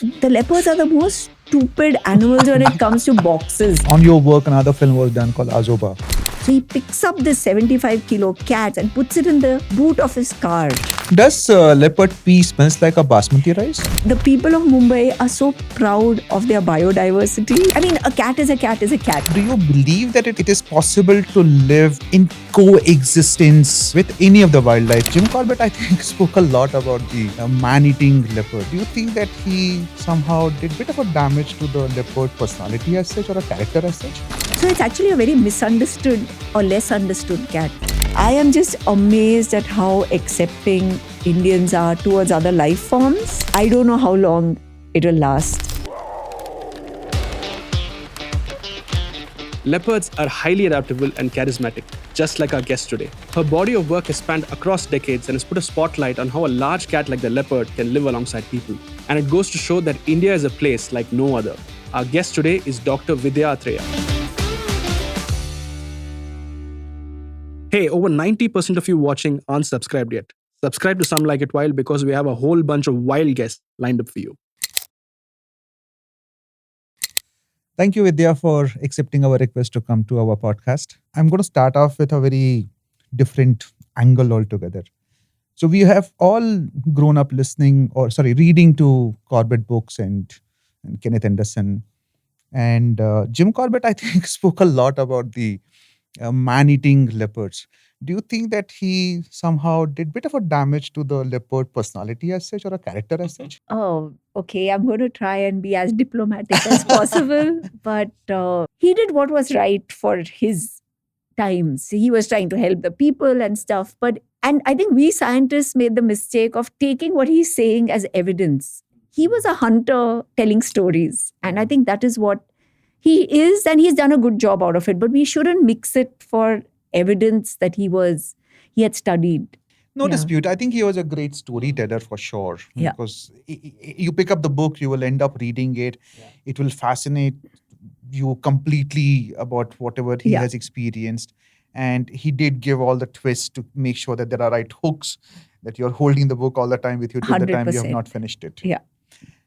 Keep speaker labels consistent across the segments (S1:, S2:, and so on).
S1: The leopards are the most stupid animals when it comes to boxes.
S2: On your work, another film was done called Ajoba.
S1: So he picks up this 75-kilo cat and puts it in the boot of his car.
S2: Does leopard pee smells like a basmati rice?
S1: The people of Mumbai are so proud of their biodiversity. I mean, a cat is a cat is a cat.
S2: Do you believe that it is possible to live in coexistence with any of the wildlife? Jim Corbett, I think, spoke a lot about the man-eating leopard. Do you think that he somehow did a bit of a damage to the leopard personality as such, or a character as such?
S1: So it's actually a very misunderstood or less understood cat. I am just amazed at how accepting Indians are towards other life forms. I don't know how long it will last.
S3: Leopards are highly adaptable and charismatic, just like our guest today. Her body of work has spanned across decades and has put a spotlight on how a large cat like the leopard can live alongside people. And it goes to show that India is a place like no other. Our guest today is Dr. Vidya Athreya. Hey, over 90% of you watching aren't subscribed yet. Subscribe to Some Like It Wild because we have a whole bunch of wild guests lined up for you.
S2: Thank you, Vidya, for accepting our request to come to our podcast. I'm going to start off with a very different angle altogether. So we have all grown up reading to Corbett books and Kenneth Anderson. And Jim Corbett, I think, spoke a lot about the man-eating leopards. Do you think that he somehow did a bit of a damage to the leopard personality as such, or a character as such?
S1: Oh, okay. I'm going to try and be as diplomatic as possible. But he did what was right for his times. He was trying to help the people and stuff. And I think we scientists made the mistake of taking what he's saying as evidence. He was a hunter telling stories. And I think that is what he is, and he's done a good job out of it. But we shouldn't mix it for evidence that he had studied.
S2: No dispute. I think he was a great storyteller for sure.
S1: Yeah.
S2: Because you pick up the book, you will end up reading it. Yeah. It will fascinate you completely about whatever he has experienced. And he did give all the twists to make sure that there are right hooks, that you're holding the book all the time with you till the time you have
S1: 100%.
S2: not finished it.
S1: Yeah.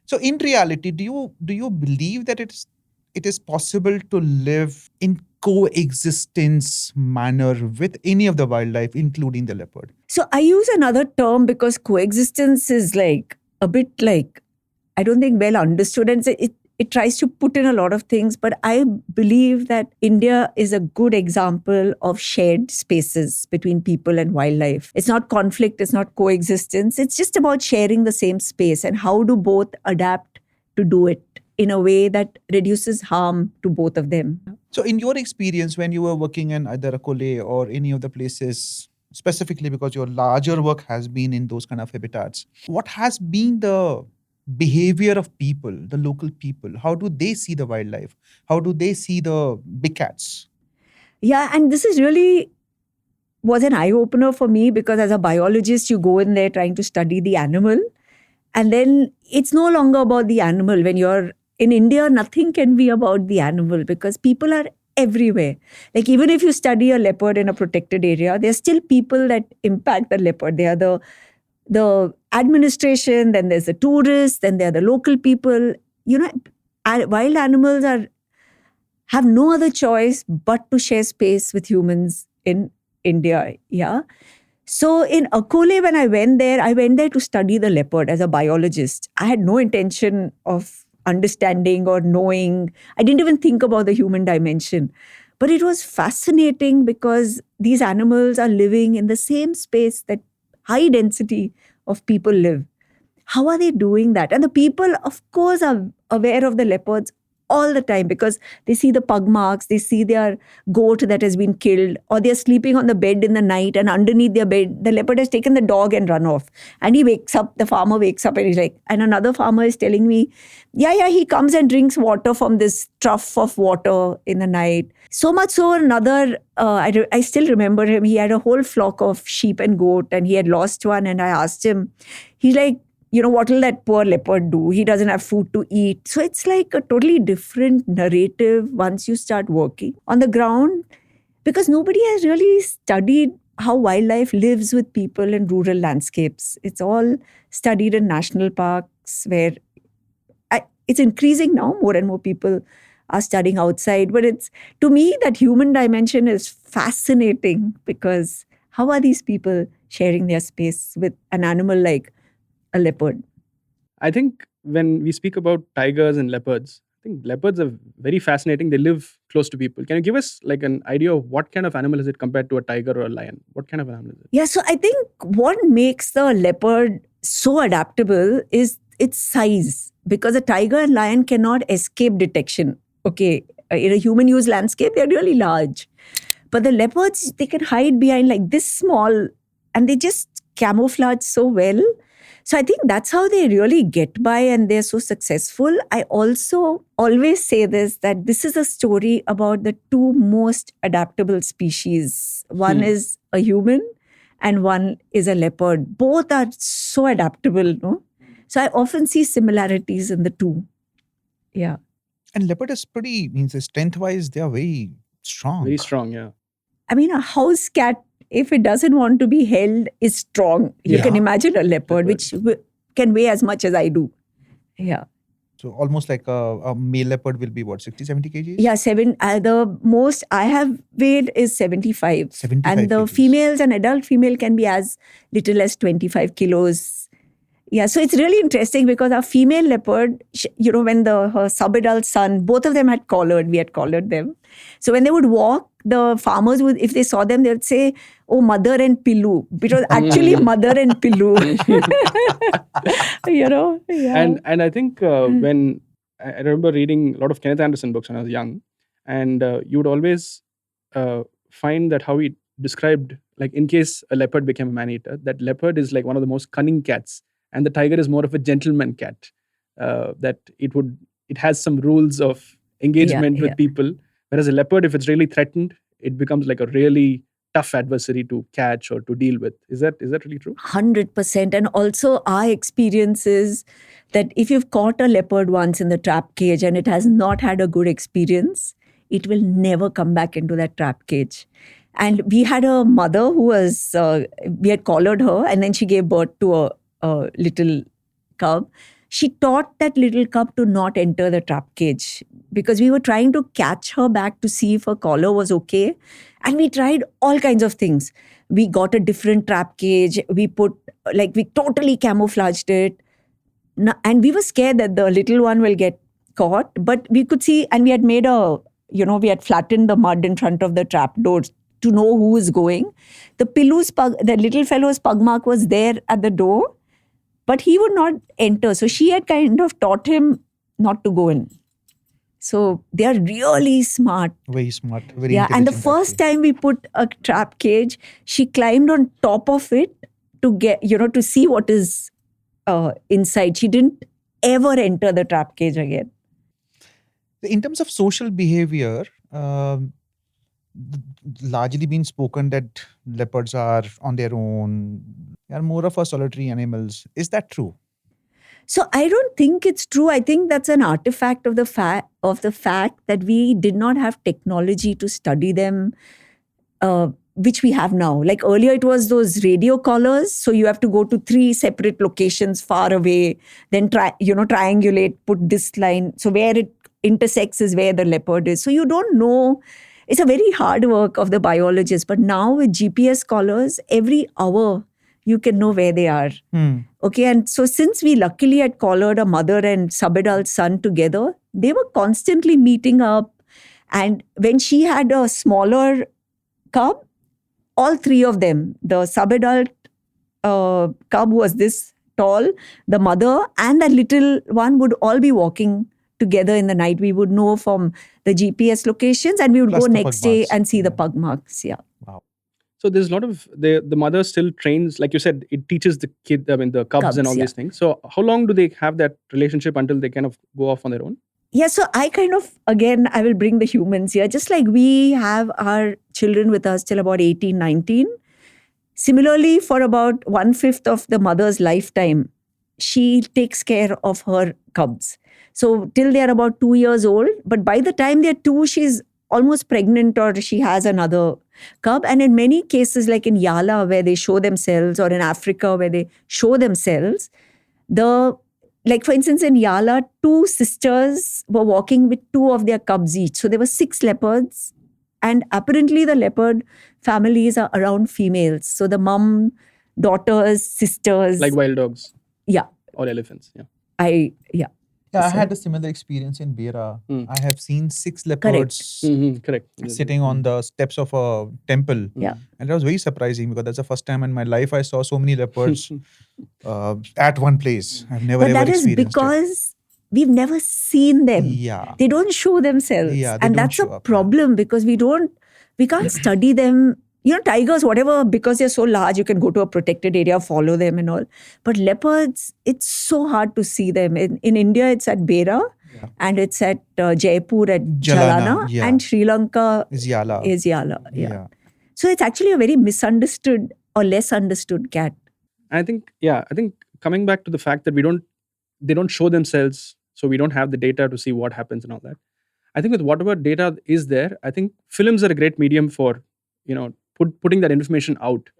S2: So in reality, do you believe that it is possible to live in coexistence manner with any of the wildlife, including the leopard?
S1: So I use another term because coexistence is like a bit like, I don't think well understood, and it tries to put in a lot of things, but I believe that India is a good example of shared spaces between people and wildlife. It's not conflict, it's not coexistence, it's just about sharing the same space and how do both adapt to do it in a way that reduces harm to both of them.
S2: So in your experience, when you were working in either Akole or any of the places, specifically because your larger work has been in those kind of habitats, what has been the behavior of people, the local people? How do they see the wildlife? How do they see the big cats?
S1: Yeah, and this is really was an eye-opener for me because as a biologist, you go in there trying to study the animal. And then it's no longer about the animal. When you're in India, nothing can be about the animal because people are everywhere. Like even if you study a leopard in a protected area, there's still people that impact the leopard. They are the administration, then there's the tourists, then there are the local people. You know, wild animals have no other choice but to share space with humans in India. Yeah. So in Akole, when I went there to study the leopard as a biologist. I had no intention of understanding or knowing. I didn't even think about the human dimension. But it was fascinating because these animals are living in the same space that high density of people live. How are they doing that? And the people, of course, are aware of the leopards all the time because they see the pug marks, they see their goat that has been killed, or they're sleeping on the bed in the night and underneath their bed, the leopard has taken the dog and run off. And the farmer wakes up and he's like, and another farmer is telling me, he comes and drinks water from this trough of water in the night. So much so I still remember him, he had a whole flock of sheep and goat and he had lost one, and I asked him, he's like, what will that poor leopard do? He doesn't have food to eat. So it's like a totally different narrative once you start working on the ground because nobody has really studied how wildlife lives with people in rural landscapes. It's all studied in national parks where it's increasing now. More and more people are studying outside. But it's, to me, that human dimension is fascinating, because how are these people sharing their space with an animal like a leopard?
S3: I think when we speak about tigers and leopards, I think leopards are very fascinating. They live close to people. Can you give us like an idea of what kind of animal is it compared to a tiger or a lion? What kind of an animal is it?
S1: Yeah, so I think what makes the leopard so adaptable is its size, because a tiger and lion cannot escape detection. Okay, in a human use landscape, they're really large. But the leopards, they can hide behind like this small, and they just camouflage so well. So I think that's how they really get by, and they're so successful. I also always say this, that this is a story about the two most adaptable species. One is a human and one is a leopard. Both are so adaptable, no? So I often see similarities in the two. Yeah.
S2: And leopard is pretty, means strength-wise, they are very strong.
S3: Very strong, yeah.
S1: I mean, a house cat, if it doesn't want to be held, is strong. You
S2: Yeah.
S1: can imagine a leopard, which can weigh as much as I do. Yeah.
S2: So almost like a male leopard will be what, 60, 70 kgs?
S1: Yeah, the most I have weighed is 75.
S2: 75
S1: and the
S2: kgs.
S1: females, an adult female can be as little as 25 kilos. Yeah, so it's really interesting, because our female leopard, when her sub-adult son, both of them we had collared them. So when they would walk, the farmers would, if they saw them, they would say, "Oh, mother and Pillu," because actually mother and Pillu. Yeah.
S3: And I think when I remember reading a lot of Kenneth Anderson books when I was young, and you would always find that how he described, like in case a leopard became a man-eater, that leopard is like one of the most cunning cats, and the tiger is more of a gentleman cat. That it has some rules of engagement with people, whereas a leopard, if it's really threatened, it becomes like a really tough adversary to catch or to deal with. Is that really true?
S1: 100%. And also our experience is that if you've caught a leopard once in the trap cage and it has not had a good experience, it will never come back into that trap cage. And we had a mother who was, we had collared her, and then she gave birth to a little cub. She taught that little cub to not enter the trap cage, because we were trying to catch her back to see if her collar was okay. And we tried all kinds of things. We got a different trap cage. We totally camouflaged it. And we were scared that the little one will get caught. But we could see, and we had made we had flattened the mud in front of the trap doors to know who is going. The little fellow's pug mark was there at the door, but he would not enter. So she had kind of taught him not to go in. So they are really smart.
S2: Very smart. Very
S1: And the
S2: intelligent,
S1: first
S2: actually.
S1: time we put a trap cage, she climbed on top of it to get, to see what is inside. She didn't ever enter the trap cage again.
S2: In terms of social behavior, largely been spoken that leopards are on their own. They are more of a solitary animals. Is that true?
S1: So I don't think it's true. I think that's an artifact of the fact that we did not have technology to study them, which we have now. Like earlier, it was those radio collars. So you have to go to 3 separate locations far away, then triangulate, put this line. So where it intersects is where the leopard is. So you don't know. It's a very hard work of the biologist. But now with GPS collars, every hour you can know where they are. Okay, and so since we luckily had collared a mother and sub-adult son together, they were constantly meeting up. And when she had a smaller cub, all 3 of them, the sub-adult cub was this tall, the mother and the little one would all be walking together in the night. We would know from the GPS locations, and we would
S2: Plus
S1: go
S2: the
S1: next
S2: pug
S1: day
S2: marks.
S1: and see the pug marks. Yeah.
S3: So there's a lot of the mother still trains, like you said, it teaches the kid, the cubs and all these things. So how long do they have that relationship until they kind of go off on their own?
S1: Yeah, so I I will bring the humans here. Just like we have our children with us till about 18, 19. Similarly, for about 1/5 of the mother's lifetime, she takes care of her cubs. So till they're about 2 years old, but by the time they're 2, she's almost pregnant or she has another cub. And in many cases, like in Yala, where they show themselves, or in Africa, where they show themselves, the like for instance, in Yala, 2 sisters were walking with 2 of their cubs each. So there were 6 leopards. And apparently the leopard families are around females. So the mom, daughters, sisters.
S3: Like wild dogs
S1: Yeah.
S3: or elephants. Yeah.
S1: Yeah.
S2: Yeah, I
S1: So-
S2: had a similar experience in Beira.
S3: Mm.
S2: I have seen 6 leopards
S3: Correct.
S2: sitting on the steps of a temple.
S1: Yeah.
S2: And that was very surprising because that's the first time in my life I saw so many leopards at one place. I've never
S1: But
S2: ever
S1: that is
S2: experienced
S1: because we've never seen them.
S2: it. Yeah.
S1: They don't show themselves.
S2: Yeah, they
S1: and
S2: don't
S1: that's
S2: show
S1: a
S2: up, yeah.
S1: problem because we can't study them. You know, tigers, whatever, because they're so large, you can go to a protected area, follow them and all. But leopards, it's so hard to see them. In India, it's at Beira and it's at Jaipur at Jalana,
S2: yeah.
S1: and Sri Lanka
S2: Is Yala.
S1: is Yala. Yeah. So it's actually a very misunderstood or less understood cat.
S3: I think coming back to the fact that they don't show themselves, so we don't have the data to see what happens and all that. I think with whatever data is there, I think films are a great medium for, putting that information out.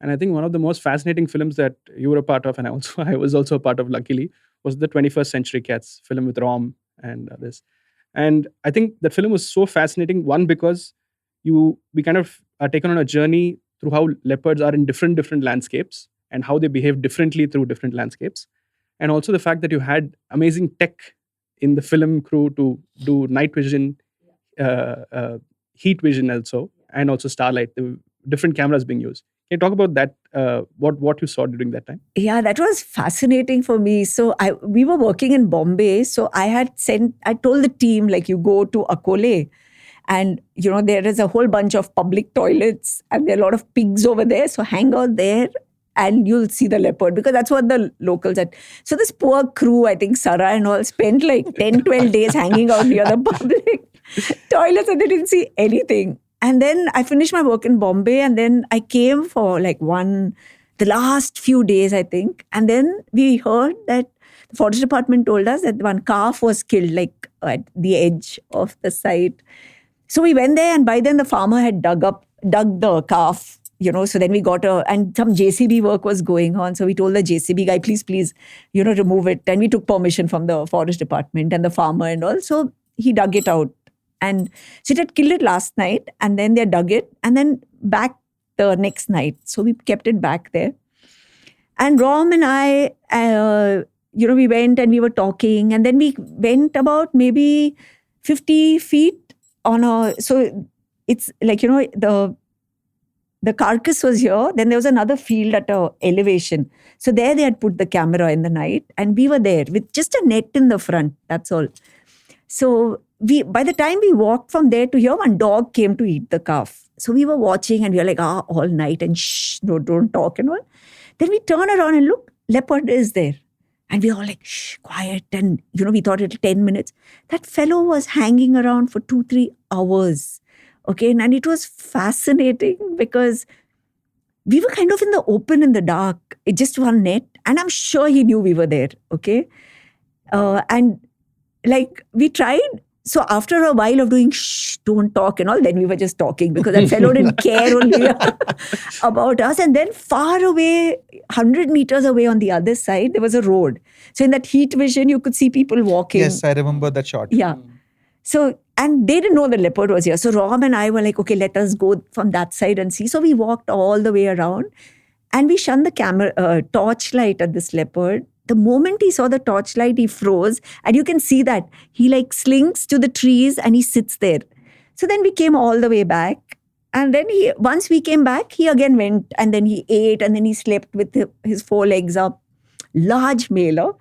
S3: And I think one of the most fascinating films that you were a part of, and I was also a part of, luckily, was the 21st Century Cats film with Rom and this. And I think that film was so fascinating, one, because we kind of are taken on a journey through how leopards are in different landscapes and how they behave differently through different landscapes. And also the fact that you had amazing tech in the film crew to do night vision, heat vision also, and also starlight, the different cameras being used. Can you talk about that, what you saw during that time?
S1: Yeah, that was fascinating for me. So we were working in Bombay. So I told the team, like, you go to Akole and, there is a whole bunch of public toilets and there are a lot of pigs over there. So hang out there and you'll see the leopard, because that's what the locals had. So this poor crew, I think Sarah and all, spent like 10, 12 days hanging out near the public toilets and they didn't see anything. And then I finished my work in Bombay and then I came for like the last few days, I think. And then we heard that the forest department told us that one calf was killed like at the edge of the site. So we went there and by then the farmer had dug the calf, so then we got and some JCB work was going on. So we told the JCB guy, please, remove it. And we took permission from the forest department and the farmer and all. So he dug it out. And so it had killed it last night and then they dug it and then back the next night. So we kept it back there. And Rom and I, we went and we were talking and then we went about maybe 50 feet so it's like, the carcass was here. Then there was another field at a elevation. So there they had put the camera in the night and we were there with just a net in the front. That's all. So by the time we walked from there to here, one dog came to eat the calf. So we were watching and we were like, all night and shh, no, don't talk and all. Then we turn around and look, leopard is there. And we all like, shh, quiet. And, we thought it'll 10 minutes. That fellow was hanging around for 2-3 hours. Okay. And it was fascinating because we were kind of in the open, in the dark. It just one net. And I'm sure he knew we were there. Okay. And like we tried. So after a while of doing shh, don't talk and all, then we were just talking because that fellow didn't care only about us. And then far away, 100 meters away on the other side, there was a road. So in that heat vision, you could see people walking.
S2: Yes, I remember that shot.
S1: Yeah. So, and they didn't know the leopard was here. So Rom and I were like, okay, let us go from that side and see. So we walked all the way around and we shone the torchlight at this leopard. The moment he saw the torchlight, he froze. And you can see that he like slinks to the trees and he sits there. So then we came all the way back. And then once we came back, he again went and then he ate and then he slept with his 4 legs up. Large male.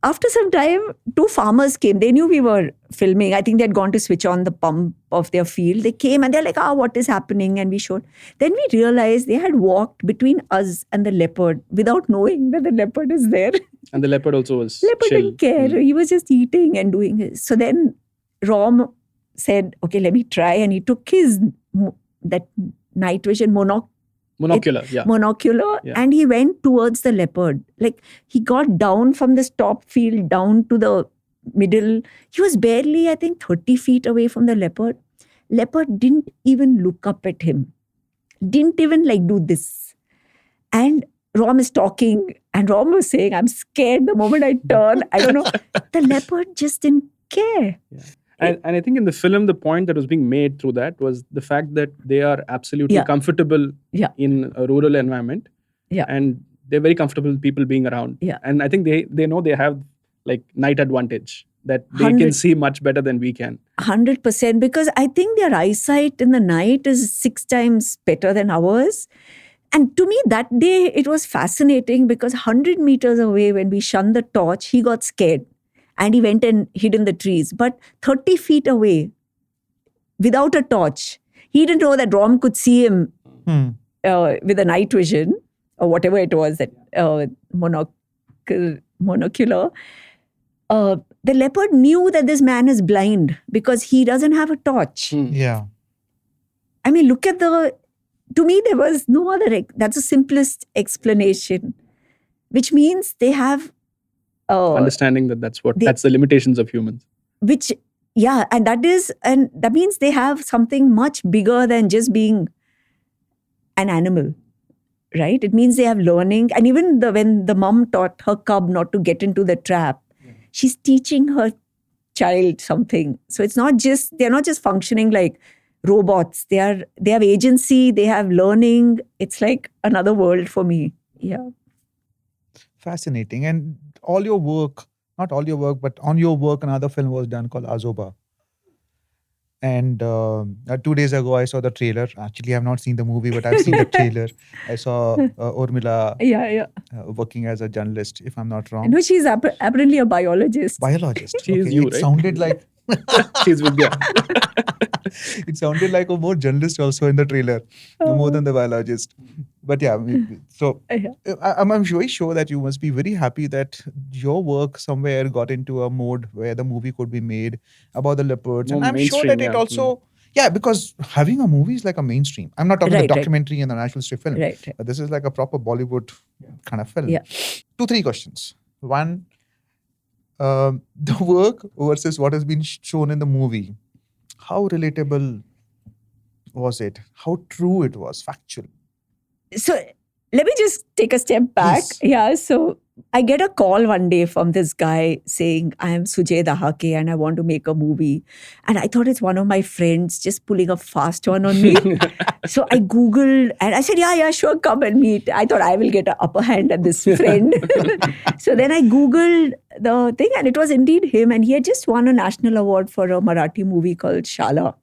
S1: After some time, 2 farmers came. They knew we were filming. I think they had gone to switch on the pump of their field. They came and they're like, what is happening? And we showed. Then we realized they had walked between us and the leopard without knowing that the leopard is there.
S3: And the leopard also was
S1: Leopard
S3: chill.
S1: didn't care. He was just eating and doing his. So then Rom said, okay, let me try. And he took that night vision monocular,
S3: Yeah.
S1: and he went towards the leopard. Like he got down from the top field down to the middle. He was barely, I think, 30 feet away from the leopard. Leopard didn't even look up at him. Didn't even like do this. And Rom is talking and Rom was saying, I'm scared the moment I turn. I don't know. The leopard just didn't care.
S3: Yeah. And I think in the film, the point that was being made through that was the fact that they are absolutely
S1: Yeah.
S3: comfortable
S1: Yeah.
S3: in a rural environment.
S1: Yeah.
S3: And they're very comfortable with people being around.
S1: Yeah.
S3: And I think they know they have like night advantage, that they
S1: 100
S3: can see much better than we can.
S1: 100%, because I think their eyesight in the night is 6 times better than ours. And to me, that day, it was fascinating because 100 meters away, when we shunned the torch, he got scared and he went and hid in the trees. But 30 feet away, without a torch, he didn't know that Rom could see him with a night vision or whatever it was, that monocular. The leopard knew that this man is blind because he doesn't have a torch.
S2: Yeah.
S1: I mean, look at to me, there was no other, that's the simplest explanation, which means they have...
S3: Understanding that's the limitations of humans.
S1: And that means they have something much bigger than just being an animal, right? It means they have learning. And even when the mom taught her cub not to get into the trap, she's teaching her child something. So they're not just functioning like robots. They have agency, they have learning. It's like another world for me. Yeah.
S2: Fascinating. And all your work, not all your work, but on your work, another film was done called Ajoba. And 2 days ago, I saw the trailer. Actually, I have not seen the movie, but I've seen the trailer. I saw Urmila working as a journalist, if I'm not wrong.
S1: No, she's apparently a biologist.
S2: Biologist.
S3: She is you,
S2: it
S3: right?
S2: sounded like...
S3: She's Vidya.
S2: It sounded like a more journalist also in the trailer, more than the biologist. But yeah, so I'm very sure that you must be very happy that your work somewhere got into a mode where the movie could be made about the leopards.
S3: More
S2: And I'm sure that it also... Yeah, because having a movie is like a mainstream. I'm not talking about documentary and the national history film.
S1: Right.
S2: But this is like a proper Bollywood kind of film.
S1: Yeah.
S2: 2-3 questions. One, the work versus what has been shown in the movie. How relatable was it? How true it was, factual?
S1: So let me just take a step back.
S2: Please.
S1: Yeah. So I get a call one day from this guy saying, I am Sujay Dahake and I want to make a movie. And I thought it's one of my friends just pulling a fast one on me. So I Googled and I said, yeah, sure, come and meet. I thought I will get an upper hand at this friend. So then I Googled the thing and it was indeed him. And he had just won a national award for a Marathi movie called Shala.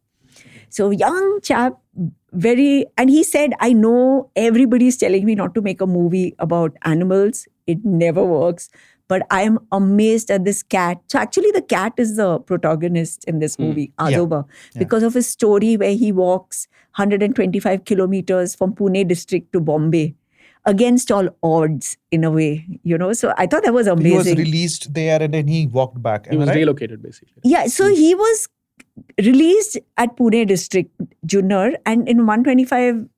S1: So young chap, and he said, I know everybody's telling me not to make a movie about animals. It never works. But I am amazed at this cat. So actually the cat is the protagonist in this movie, Ajoba, because of his story where he walks 125 kilometers from Pune district to Bombay against all odds in a way, So I thought that was amazing.
S2: He was released there and then he walked back.
S3: He was relocated basically.
S1: Yeah, so he was released at Pune district, Junnar, and in 25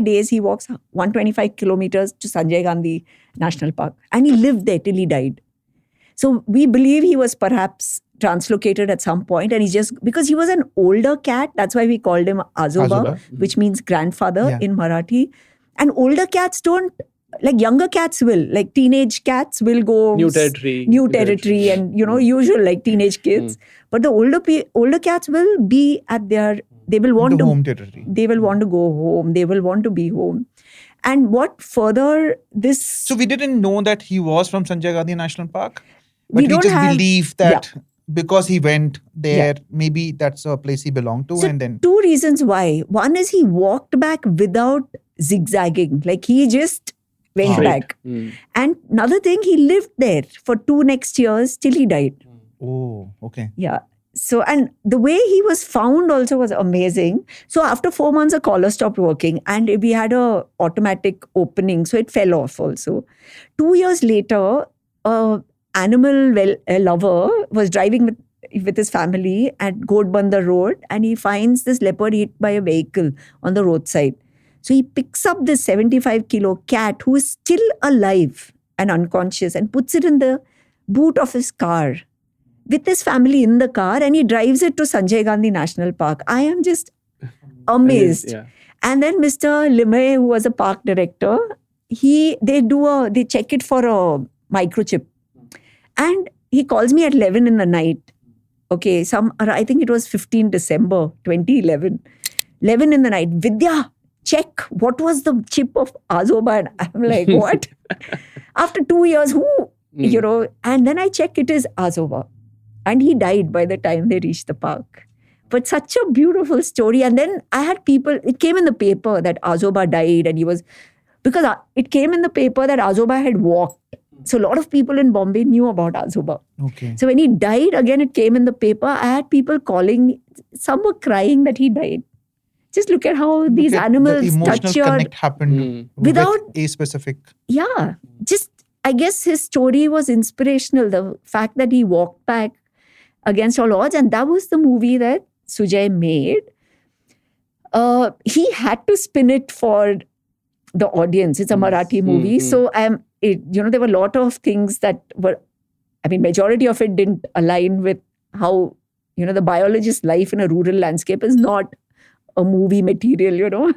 S1: days, he walks 125 kilometers to Sanjay Gandhi National Park. And he lived there till he died. So we believe he was perhaps translocated at some point. And because he was an older cat, that's why we called him Ajoba, which means grandfather in Marathi. And older cats don't, like younger cats will, like teenage cats will go
S3: New territory
S1: and, usual like teenage kids. But the older cats will be at they will want to
S2: home territory.
S1: They will want to go home. They will want to be home. And what further this...
S2: So we didn't know that he was from Sanjay Gandhi National Park? But we just believe that because he went there, maybe that's a place he belonged to.
S1: So
S2: and then
S1: 2 reasons why. One is he walked back without zigzagging. Like he just went back. And another thing, he lived there for 2 next years till he died.
S2: Oh, okay.
S1: Yeah. So, and the way he was found also was amazing. So after 4 months, a collar stopped working and we had a automatic opening. So it fell off also. 2 years later, a animal lover was driving with his family at Godbandar Road and he finds this leopard hit by a vehicle on the roadside. So he picks up this 75-kilo cat who is still alive and unconscious and puts it in the boot of his car with his family in the car and he drives it to Sanjay Gandhi National Park. I am just amazed. And then Mr. Limay, who was a park director, they check it for a microchip. And he calls me at 11 in the night. Okay, I think it was 15 December 2011. 11 in the night. Vidya, check what was the chip of Ajoba. And I'm like, what? After 2 years, who? And then I check, it is Ajoba. And he died by the time they reached the park. But such a beautiful story. And then I had people, it came in the paper that Ajoba died, and because it came in the paper that Ajoba had walked. So a lot of people in Bombay knew about Ajoba.
S2: Okay.
S1: So when he died, again, it came in the paper. I had people calling me. Some were crying that he died. Just look at how these animals
S2: the emotional
S1: touch your...
S2: connect happened
S1: without
S2: a specific...
S1: Yeah. Just, I guess his story was inspirational. The fact that he walked back against all odds. And that was the movie that Sujay made. He had to spin it for the audience. It's a Marathi movie. So there were a lot of things that were, majority of it didn't align with how, the biologist's life in a rural landscape is not a movie material,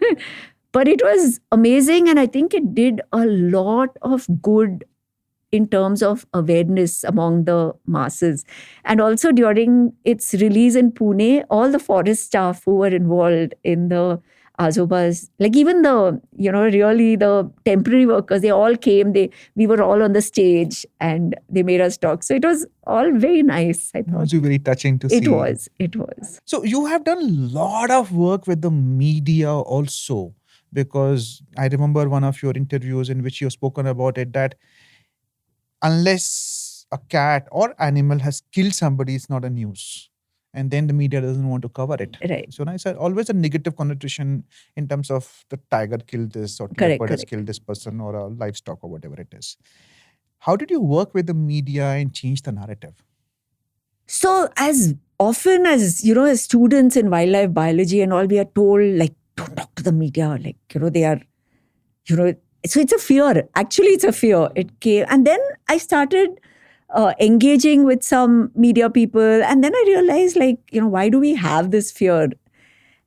S1: But it was amazing, and I think it did a lot of good in terms of awareness among the masses. And also during its release in Pune, all the forest staff who were involved in the Ajobas, like even the, really the temporary workers, they all came, we were all on the stage and they made us talk. So it was all very nice, I thought.
S2: It was very touching to see.
S1: It was.
S2: So you have done a lot of work with the media also, because I remember one of your interviews in which you have spoken about it, that unless a cat or animal has killed somebody, it's not a news. And then the media doesn't want to cover it.
S1: Right.
S2: So nice. Always a negative connotation in terms of the tiger killed this, or leopard has killed this person, or a livestock, or whatever it is. How did you work with the media and change the narrative? So
S1: as often as, as students in wildlife biology and all, we are told, like, don't talk to the media. Like, they are, so it's a fear. Actually, it's a fear. It came. And then I started engaging with some media people. And then I realized, like, why do we have this fear?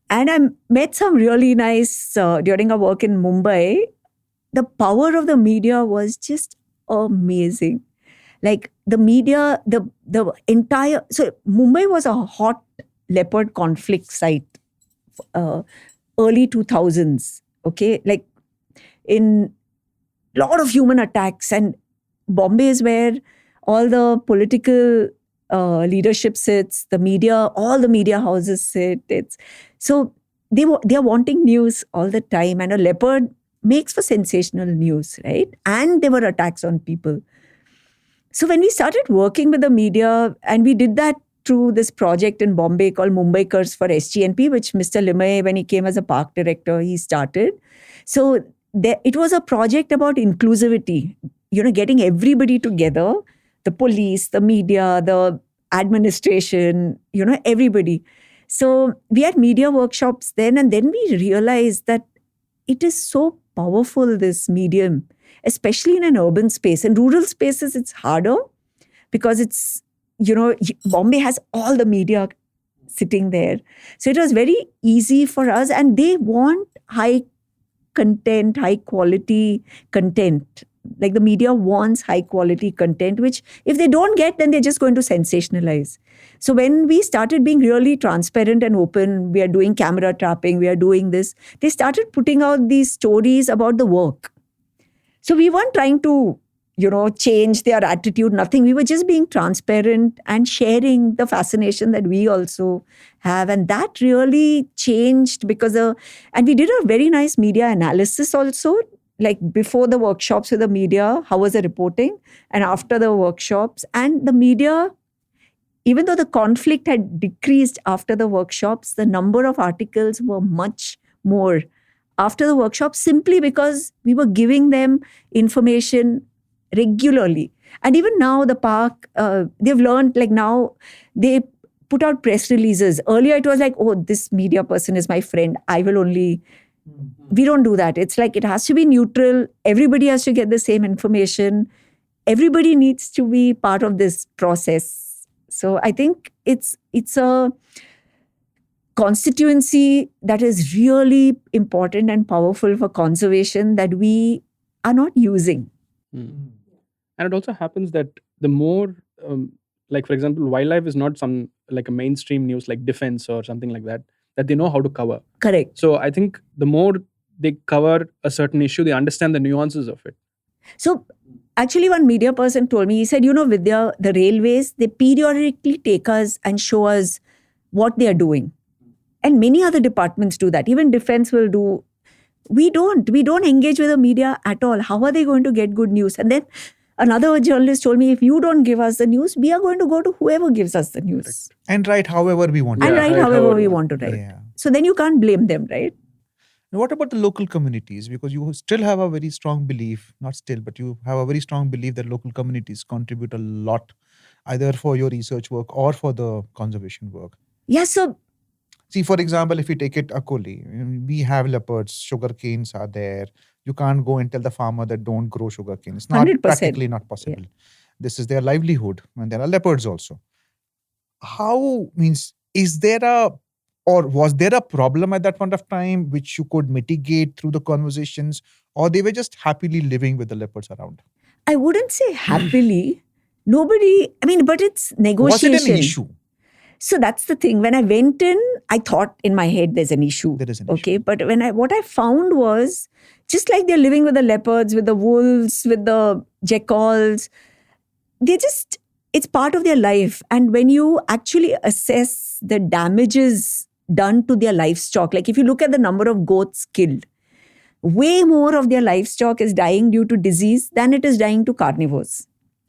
S1: And I met some really nice, during our work in Mumbai, the power of the media was just amazing. Like the media, the entire... So Mumbai was a hot leopard conflict site, early 2000s, okay? Like in a lot of human attacks, and Bombay is where all the political leadership sits, the media, all the media houses sit. So they are wanting news all the time, and a leopard makes for sensational news, right? And there were attacks on people. So when we started working with the media, and we did that through this project in Bombay called Mumbaikars for SGNP, which Mr. Limay, when he came as a park director, he started. So it was a project about inclusivity, getting everybody together, the police, the media, the administration, everybody. So we had media workshops then, and then we realized that it is so powerful, this medium, especially in an urban space. In rural spaces, it's harder because it's, Bombay has all the media sitting there. So it was very easy for us, and they want high content, high quality content. Like the media wants high quality content, which if they don't get, then they're just going to sensationalize. So when we started being really transparent and open, we are doing camera trapping, we are doing this, they started putting out these stories about the work. So we weren't trying to, change their attitude, nothing. We were just being transparent and sharing the fascination that we also have. And that really changed because and we did a very nice media analysis also, like before the workshops with the media, how was the reporting, and after the workshops. And the media, even though the conflict had decreased after the workshops, the number of articles were much more after the workshop, simply because we were giving them information regularly. And even now the park, they've learned, like now they put out press releases. Earlier it was like, oh, this media person is my friend, I will only... We don't do that. It's like it has to be neutral. Everybody has to get the same information. Everybody needs to be part of this process. So I think it's a constituency that is really important and powerful for conservation that we are not using.
S3: And it also happens that the more, like for example, wildlife is not some like a mainstream news like defense or something like that they know how to cover.
S1: Correct.
S3: So I think the more they cover a certain issue, they understand the nuances of it.
S1: So actually one media person told me, he said, Vidya, the railways, they periodically take us and show us what they are doing. And many other departments do that. Even defense will do. We don't engage with the media at all. How are they going to get good news? And then another journalist told me, if you don't give us the news, we are going to go to whoever gives us the news.
S2: And write however we want to.
S1: And
S2: write
S1: write however we want to write.
S2: Yeah.
S1: So then you can't blame them, right?
S2: Now, what about the local communities? Because you still have a very strong belief, not still, but you have a very strong belief that local communities contribute a lot, either for your research work or for the conservation work.
S1: Yeah, so
S2: see, for example, if you take it Akoli, we have leopards, sugar canes are there. You can't go and tell the farmer that don't grow sugar cane. It's not
S1: 100%.
S2: practically not possible.
S1: Yeah.
S2: This is their livelihood. And there are leopards also. Was there a problem at that point of time which you could mitigate through the conversations, or they were just happily living with the leopards around?
S1: I wouldn't say happily. But it's negotiation.
S2: Was it an issue?
S1: So that's the thing. When I went in, I thought in my head there's an issue.
S2: There is an
S1: okay,
S2: issue.
S1: But what I found was, just like they're living with the leopards, with the wolves, with the jackals, it's part of their life. And when you actually assess the damages done to their livestock, like if you look at the number of goats killed, way more of their livestock is dying due to disease than it is dying to carnivores.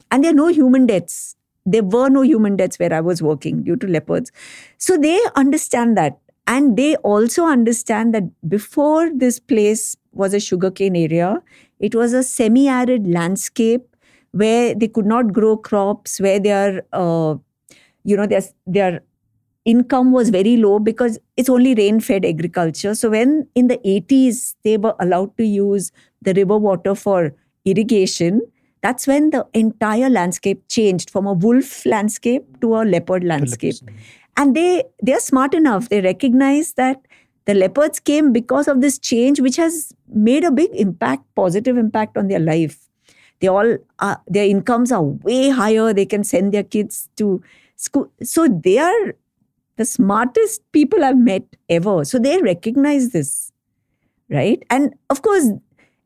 S1: And there are no human deaths. There were no human deaths where I was working due to leopards. So they understand that. And they also understand that before this place was a sugarcane area, it was a semi-arid landscape where they could not grow crops, where their income was very low because it's only rain-fed agriculture. So when in the 80s, they were allowed to use the river water for irrigation, that's when the entire landscape changed from a wolf landscape to a leopard landscape. And they are smart enough. They recognize that the leopards came because of this change, which has made a big impact, positive impact on their life. Their incomes are way higher. They can send their kids to school. So they are the smartest people I've met ever. So they recognize this, right? And of course,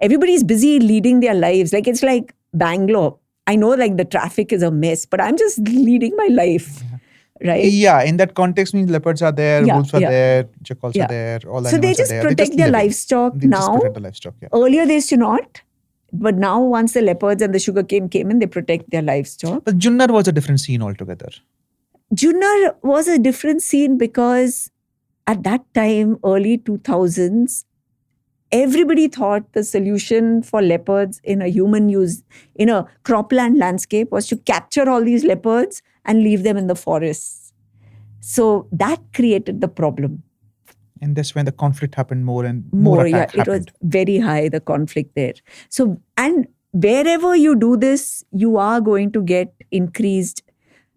S1: everybody's busy leading their lives. Like it's like Bangalore. I know like the traffic is a mess, but I'm just leading my life, right?
S2: Yeah, in that context means leopards are there, wolves are there, jackals are there, all animals are there.
S1: So they just protect their livestock now.
S2: Just protect the livestock, yeah.
S1: Earlier they used to not. But now once the leopards and the sugarcane came in, they protect their livestock.
S2: But Junnar was a different scene altogether.
S1: Junnar was a different scene because at that time, early 2000s, everybody thought the solution for leopards in a cropland landscape was to capture all these leopards and leave them in the forests. So that created the problem.
S2: And that's when the conflict happened more attack happened.
S1: It was very high, the conflict there. So, and wherever you do this, you are going to get increased.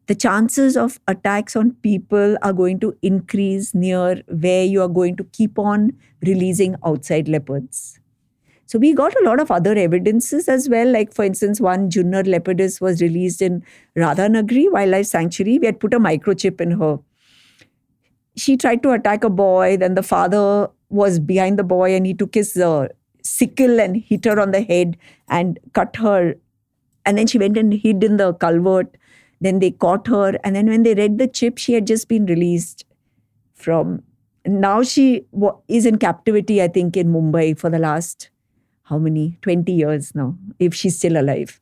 S1: The chances of attacks on people are going to increase near where you are going to keep on releasing outside leopards. So we got a lot of other evidences as well. Like for instance, one Junnar leopardess was released in Radhanagri Wildlife Sanctuary. We had put a microchip in her. She tried to attack a boy. Then the father was behind the boy and he took his sickle and hit her on the head and cut her. And then she went and hid in the culvert. Then they caught her. And then when they read the chip, she had just been released from. Now she is in captivity, I think, in Mumbai for the last, 20 years now, if she's still alive.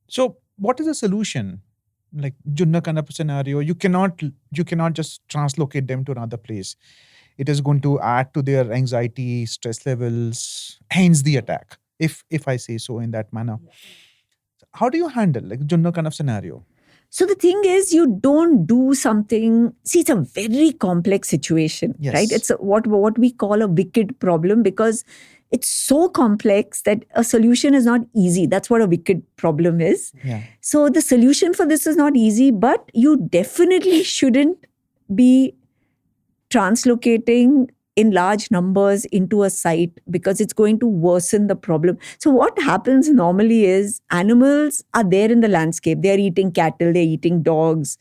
S2: So what is the solution? Like Junna kind of scenario, you cannot just translocate them to another place. It is going to add to their anxiety, stress levels, hence the attack, if I say so in that manner. How do you handle like Junna kind of scenario?
S1: So the thing is, you don't do something. See, it's a very complex situation,
S2: Yes.
S1: right? It's what we call a wicked problem because it's so complex that a solution is not easy. That's what a wicked problem is.
S2: Yeah.
S1: So the solution for this is not easy, but you definitely shouldn't be translocating in large numbers into a site because it's going to worsen the problem. So what happens normally is animals are there in the landscape. They're eating cattle, they're eating dogs.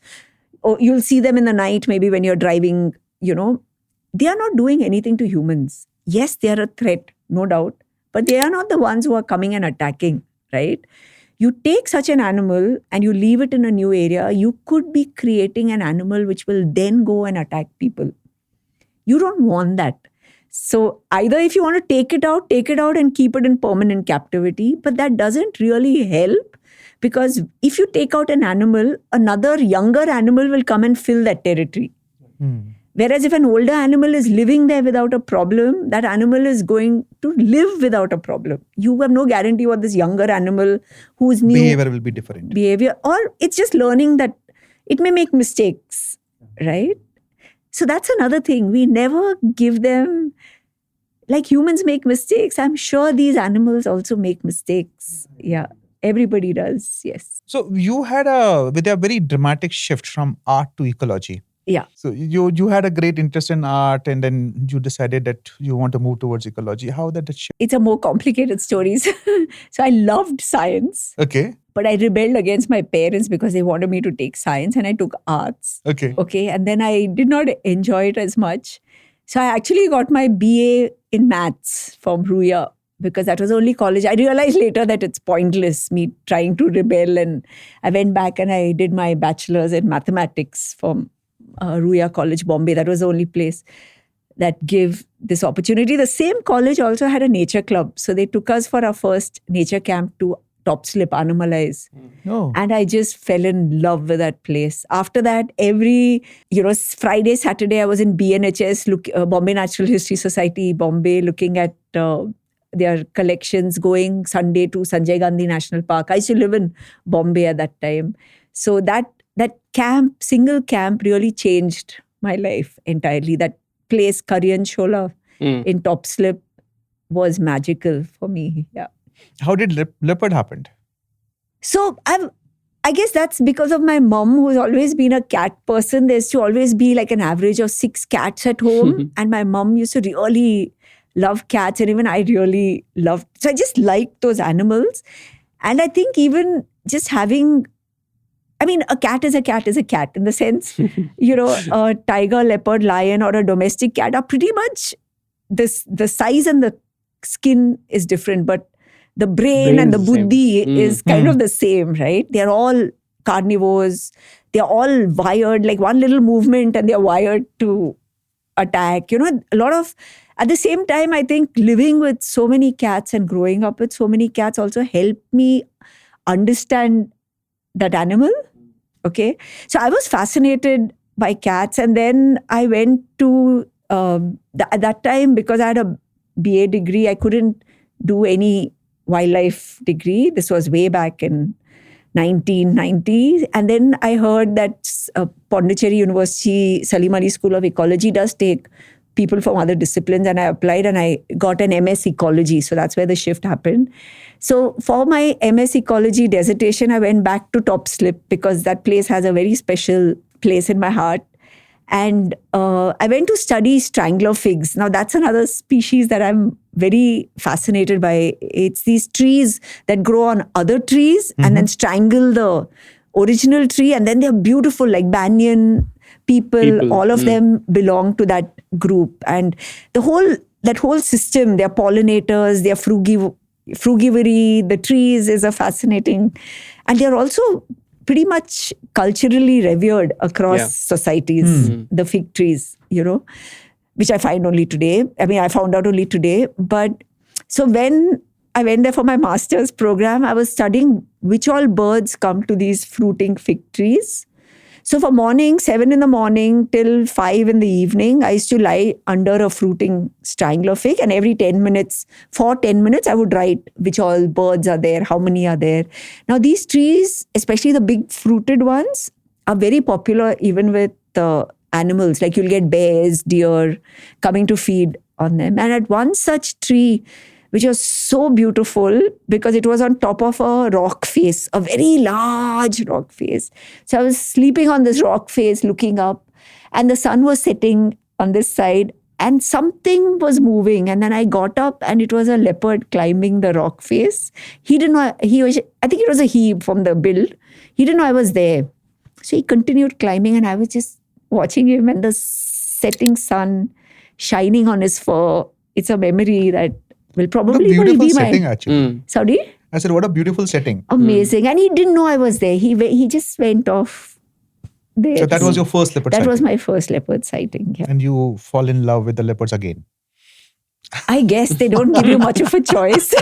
S1: Or you'll see them in the night, maybe when you're driving, they are not doing anything to humans. Yes, they are a threat, no doubt, but they are not the ones who are coming and attacking, right? You take such an animal and you leave it in a new area, you could be creating an animal which will then go and attack people. You don't want that. So either if you want to take it out and keep it in permanent captivity, but that doesn't really help, because if you take out an animal, another younger animal will come and fill that territory. Whereas if an older animal is living there without a problem, that animal is going to live without a problem. You have no guarantee what this younger animal whose new
S2: behavior will be different.
S1: Or it's just learning that it may make mistakes, right? So that's another thing. We never give them, like humans make mistakes. I'm sure these animals also make mistakes. Yeah, everybody does. Yes.
S2: So you had a very dramatic shift from art to ecology.
S1: Yeah.
S2: So you had a great interest in art, and then you decided that you want to move towards ecology. How did that shift?
S1: It's a more complicated story. So I loved science.
S2: Okay.
S1: But I rebelled against my parents because they wanted me to take science, and I took arts.
S2: Okay.
S1: And then I did not enjoy it as much. So I actually got my BA in maths from Ruya because that was the only college. I realized later that it's pointless, me trying to rebel. And I went back and I did my bachelor's in mathematics from Ruya College, Bombay. That was the only place that gave this opportunity. The same college also had a nature club. So they took us for our first nature camp to Top Slip, Animalize.
S2: Oh.
S1: And I just fell in love with that place. After that, every, Friday, Saturday, I was in BNHS, Bombay Natural History Society, Bombay, looking at their collections, going Sunday to Sanjay Gandhi National Park. I used to live in Bombay at that time. So that camp, single camp, really changed my life entirely. That place, Karyan Shola in Top Slip, was magical for me. Yeah.
S2: How did Leopard happen?
S1: So I guess that's because of my mom, who's always been a cat person. There used to always be like an average of 6 cats at home. And my mom used to really love cats. And even I really loved. So I just liked those animals. And I think even just having, a cat is a cat is a cat in the sense, a tiger, leopard, lion, or a domestic cat are pretty much the size and the skin is different. But the brain and the buddhi is kind of the same, right? They're all carnivores. They're all wired, like one little movement and they're wired to attack. A lot of, at the same time, I think living with so many cats and growing up with so many cats also helped me understand that animal. Okay. So I was fascinated by cats. And then I went to, at that time, because I had a BA degree, I couldn't do any wildlife degree. This was way back in 1990. And then I heard that Pondicherry University, Salim Ali School of Ecology does take people from other disciplines. And I applied and I got an MS Ecology. So that's where the shift happened. So for my MS Ecology dissertation, I went back to Top Slip because that place has a very special place in my heart. And I went to study strangler figs. Now, that's another species that I'm very fascinated by. It's these trees that grow on other trees and then strangle the original tree. And then they're beautiful, like banyan, people all of them belong to that group. And that whole system, they're pollinators, they're frugivory, the trees is a fascinating. And they're also pretty much culturally revered across societies, the fig trees, which I find only today. I found out only today. But so when I went there for my master's program, I was studying which all birds come to these fruiting fig trees. So for morning, 7 in the morning till 5 in the evening, I used to lie under a fruiting strangler fig. And every 10 minutes, for 10 minutes, I would write which all birds are there, how many are there. Now these trees, especially the big fruited ones, are very popular even with the animals. Like you'll get bears, deer coming to feed on them. And at one such tree, which was so beautiful because it was on top of a rock face, a very large rock face. So I was sleeping on this rock face looking up and the sun was setting on this side, and something was moving. And then I got up, and it was a leopard climbing the rock face. He didn't know, I think it was a he from the build. He didn't know I was there. So he continued climbing, and I was just watching him and the setting sun shining on his fur. It's a memory that will
S2: What a
S1: probably
S2: beautiful
S1: be
S2: setting,
S1: my...
S2: actually.
S1: Sorry?
S2: I said, what a beautiful setting.
S1: Amazing. And he didn't know I was there. He just went off there.
S2: So that was your first leopard
S1: That
S2: sighting.
S1: was my first leopard sighting. Yeah.
S2: And you fall in love with the leopards again.
S1: I guess they don't give you much of a choice.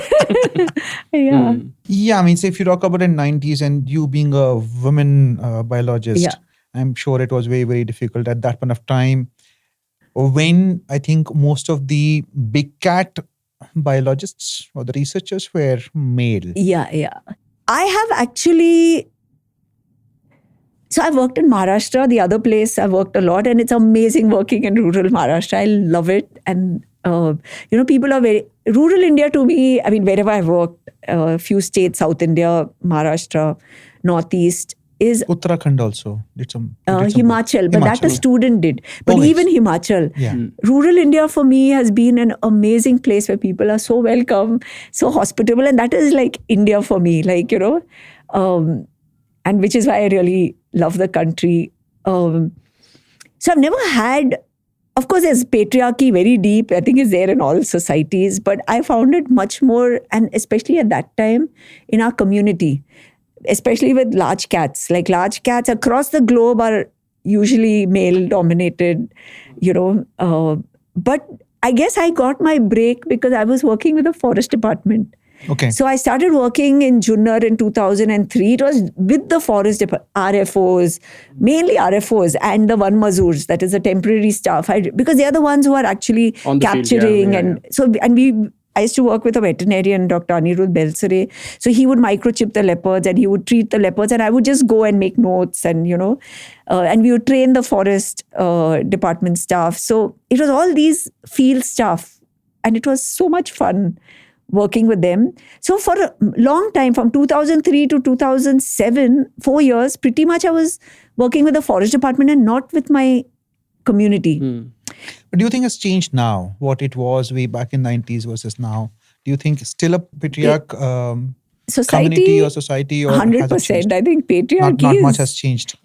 S1: Yeah.
S2: Yeah, I mean, say if you talk about the 90s and you being a woman biologist,
S1: Yeah.
S2: I'm sure it was very, very difficult at that point of time when I think most of the big cat biologists or the researchers were male.
S1: Yeah. I have actually... So I've worked in Maharashtra, the other place I've worked a lot, and it's amazing working in rural Maharashtra. I love it. And, people are very... Rural India to me, I mean, wherever I've worked, a few states, South India, Maharashtra, Northeast, is
S2: Uttarakhand also did some.
S1: Himachal, but that a student did. But
S2: Oh,
S1: even Himachal, rural India for me has been an amazing place where people are so welcome, so hospitable, and that is like India for me, and which is why I really love the country. So I've never had, of course, there's patriarchy very deep. I think it's there in all societies, but I found it much more, and especially at that time in our community, especially with large cats. Like large cats across the globe are usually male dominated, but I guess I got my break because I was working with the forest department.
S2: Okay.
S1: So I started working in Junnar in 2003. It was with the forest RFOs, mainly RFOs and the Van Mazurs, that is the temporary staff. Because they are the ones who are actually
S3: On the field,
S1: capturing.
S3: yeah.
S1: I used to work with a veterinarian, Dr. Anirudh Belsare. So he would microchip the leopards and he would treat the leopards, and I would just go and make notes and we would train the forest department staff. So it was all these field staff, and it was so much fun working with them. So for a long time, from 2003 to 2007, 4 years, pretty much I was working with the forest department and not with my community.
S2: But do you think it's changed now? What it was way back in 90s versus now? Do you think still a patriarch community or society, or
S1: 100%. I think patriarchy
S2: not much has changed,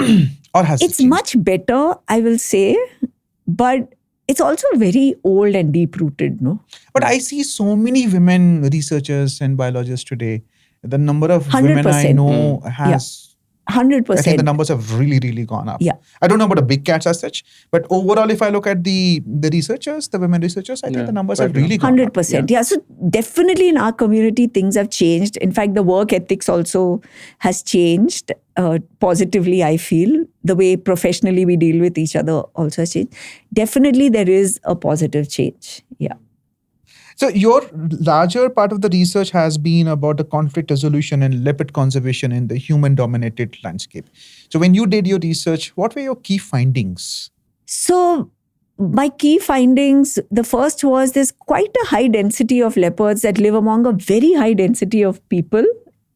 S2: or has
S1: it's
S2: it changed?
S1: much better, I will say, but it's also very old and deep rooted, no?
S2: But I see so many women researchers and biologists today. The number of women I
S1: 100%.
S2: know has.
S1: 100%.
S2: I think the numbers have really, really gone up.
S1: Yeah.
S2: I don't know about the big cats as such, but overall, if I look at the researchers, the women researchers, I think the numbers have really gone up.
S1: 100%. Yeah. So definitely in our community, things have changed. In fact, the work ethics also has changed positively, I feel. The way professionally we deal with each other also has changed. Definitely there is a positive change. Yeah.
S2: So your larger part of the research has been about the conflict resolution and leopard conservation in the human-dominated landscape. So when you did your research, what were your key findings?
S1: So my key findings, the first was there's quite a high density of leopards that live among a very high density of people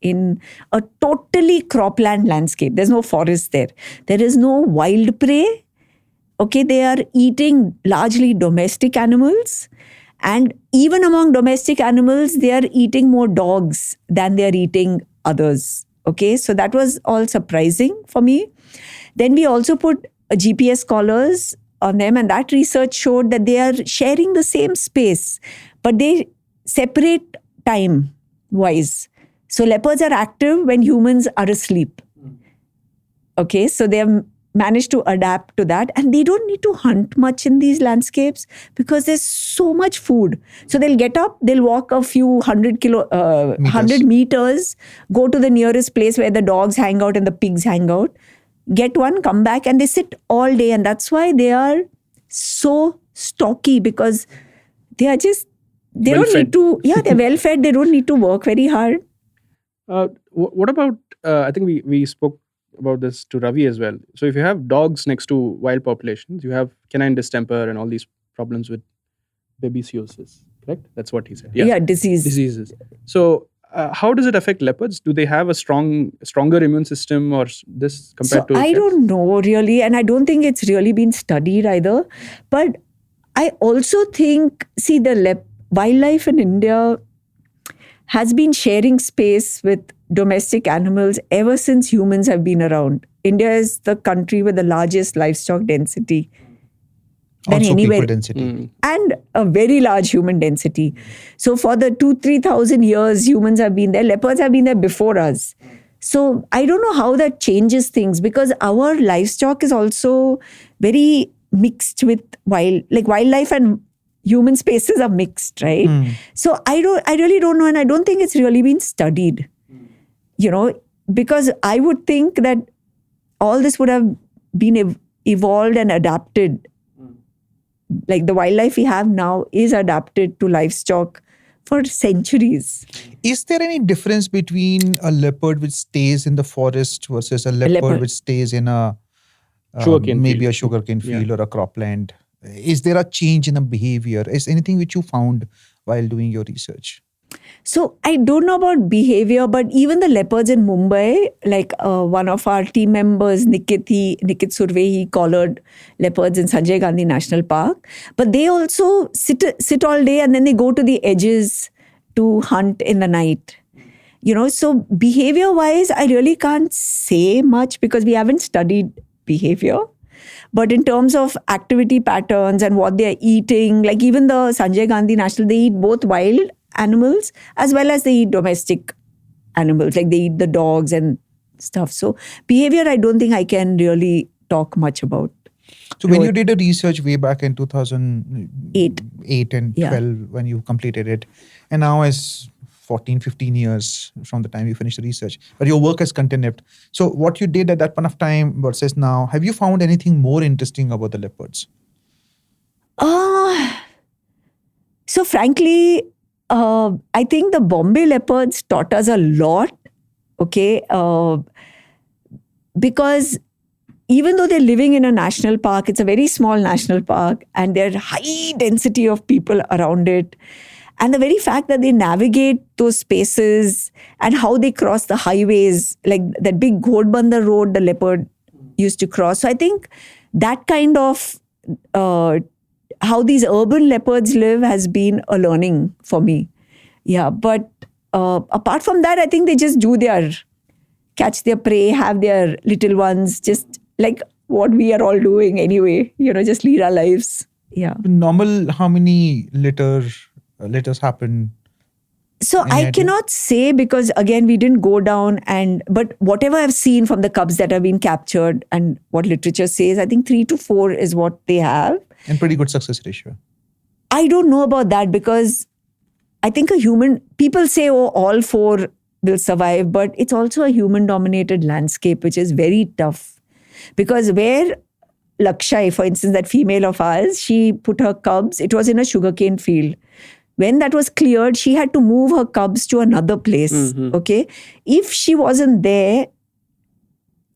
S1: in a totally cropland landscape. There's no forest there. There is no wild prey. Okay, they are eating largely domestic animals. And even among domestic animals, they are eating more dogs than they are eating others. Okay, so that was all surprising for me. Then we also put GPS collars on them, and that research showed that they are sharing the same space, but they separate time-wise. So leopards are active when humans are asleep. Okay, so they have managed to adapt to that, and they don't need to hunt much in these landscapes because there's so much food. So they'll get up, they'll walk a few 100 meters, go to the nearest place where the dogs hang out and the pigs hang out, get one, come back, and they sit all day. And that's why they are so stocky, because they are just, they don't need to, they're well fed, they don't need to work very hard.
S3: What about, I think we spoke about this to Ravi as well. So if you have dogs next to wild populations, you have canine distemper and all these problems with babesiosis, correct? That's what he said.
S1: Yeah, diseases.
S3: So How does it affect leopards? Do they have a stronger immune system or this compared to
S1: I
S3: cats?
S1: don't know really, and I don't think it's really been studied either. But I also think, see, the wildlife in India has been sharing space with domestic animals ever since humans have been around. India is the country with the largest livestock density than
S2: Also
S1: anywhere,
S2: people density.
S1: and a very large human density. So for the 2,000-3,000 years humans have been there, leopards have been there before us. So I don't know how that changes things, because our livestock is also very mixed with wildlife and human spaces are mixed, right? So I really don't know, and I don't think it's really been studied. Because I would think that all this would have been evolved and adapted. Like the wildlife we have now is adapted to livestock for centuries.
S2: Is there any difference between a leopard which stays in the forest versus a leopard which stays in a
S3: Sugarcane
S2: maybe
S3: field.
S2: a sugarcane field or a cropland? Is there a change in a behavior? Is anything which you found while doing your research?
S1: So I don't know about behavior, but even the leopards in Mumbai, like one of our team members, Nikit Surve, he collared leopards in Sanjay Gandhi National Park. But they also sit all day and then they go to the edges to hunt in the night. So behavior-wise, I really can't say much because we haven't studied behavior. But in terms of activity patterns and what they're eating, like even the Sanjay Gandhi National, they eat both wild animals as well as they eat domestic animals, like they eat the dogs and stuff. So behavior, I don't think I can really talk much about.
S2: So when you did a research way back in 2008 and 12
S1: Yeah.
S2: when you completed it, and now as 14, 15 years from the time you finished the research, but your work has continued. So what you did at that point of time versus now, have you found anything more interesting about the leopards?
S1: So frankly, I think the Bombay leopards taught us a lot, okay? Because even though they're living in a national park, it's a very small national park, and there's high density of people around it. And the very fact that they navigate those spaces and how they cross the highways, like that big Ghodbandar road the leopard used to cross. So I think that kind of how these urban leopards live has been a learning for me. Yeah, but apart from that, I think they just catch their prey, have their little ones, just like what we are all doing anyway, just lead our lives. Yeah.
S2: Normal, how many litters happen?
S1: So
S2: Any
S1: I
S2: idea?
S1: cannot say because again, we didn't go down but whatever I've seen from the cubs that have been captured and what literature says, I think 3 to 4 is what they have.
S2: And pretty good success ratio.
S1: I don't know about that because I think people say, oh, all 4 will survive, but it's also a human dominated landscape, which is very tough. Because where Lakshai, for instance, that female of ours, she put her cubs, it was in a sugarcane field. When that was cleared, she had to move her cubs to another place. Okay. If she wasn't there,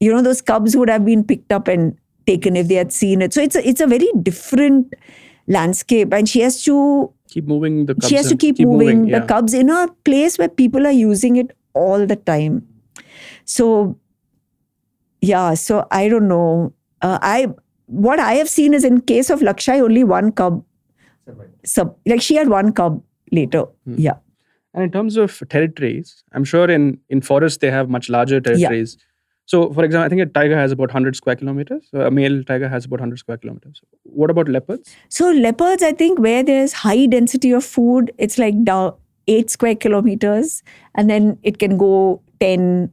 S1: those cubs would have been picked up and taken if they had seen it. So it's a very different landscape, and she has to
S3: Keep moving the cubs.
S1: She has to keep moving the
S3: yeah.
S1: cubs in a place where people are using it all the time. So, yeah, so I don't know. What I have seen is in case of Lakshai, only one cub. Like she had one cub later. Yeah.
S3: And in terms of territories, I'm sure in forests they have much larger territories. So, for example, I think a tiger has about 100 square kilometers. A male tiger has about 100 square kilometers. What about leopards?
S1: So leopards, I think where there's high density of food, it's like 8 square kilometers, and then it can go 10,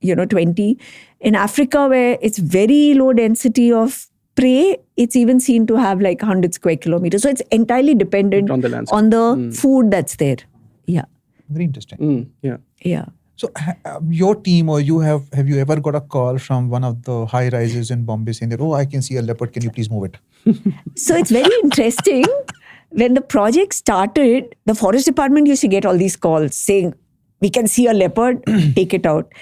S1: 20. In Africa, where it's very low density of prey, it's even seen to have like 100 square kilometers. So it's entirely dependent
S3: On the landscape.
S1: on the food that's there. Yeah.
S2: Very interesting.
S3: Yeah.
S1: Yeah.
S2: So your team or have you ever got a call from one of the high rises in Bombay saying that, oh, I can see a leopard, can you please move it?
S1: So it's very interesting. When the project started, the forest department used to get all these calls saying, we can see a leopard, take it out.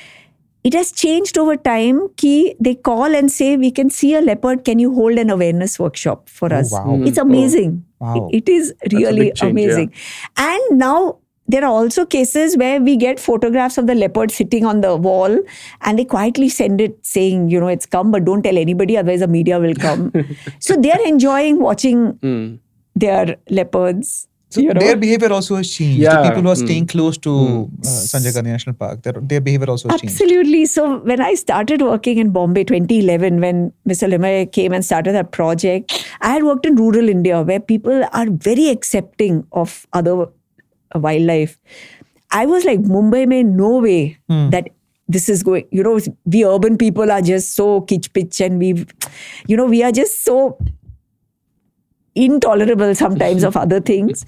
S1: It has changed over time. They call and say, we can see a leopard, can you hold an awareness workshop for us?
S2: wow.
S1: It's amazing.
S2: Wow.
S1: It is really
S3: big change,
S1: amazing. And now there are also cases where we get photographs of the leopard sitting on the wall and they quietly send it saying, it's come, but don't tell anybody, otherwise the media will come. So they're enjoying watching their leopards.
S2: So their behavior also has changed.
S3: Yeah.
S2: The people who are staying close to Sanjay Gandhi National Park, their behavior also has changed.
S1: Absolutely. So when I started working in Bombay 2011, when Mr. Limay came and started that project, I had worked in rural India where people are very accepting of other wildlife. I was like, Mumbai mein no way that this is going, we urban people are just so kitch-pitch and we are just so intolerable sometimes of other things.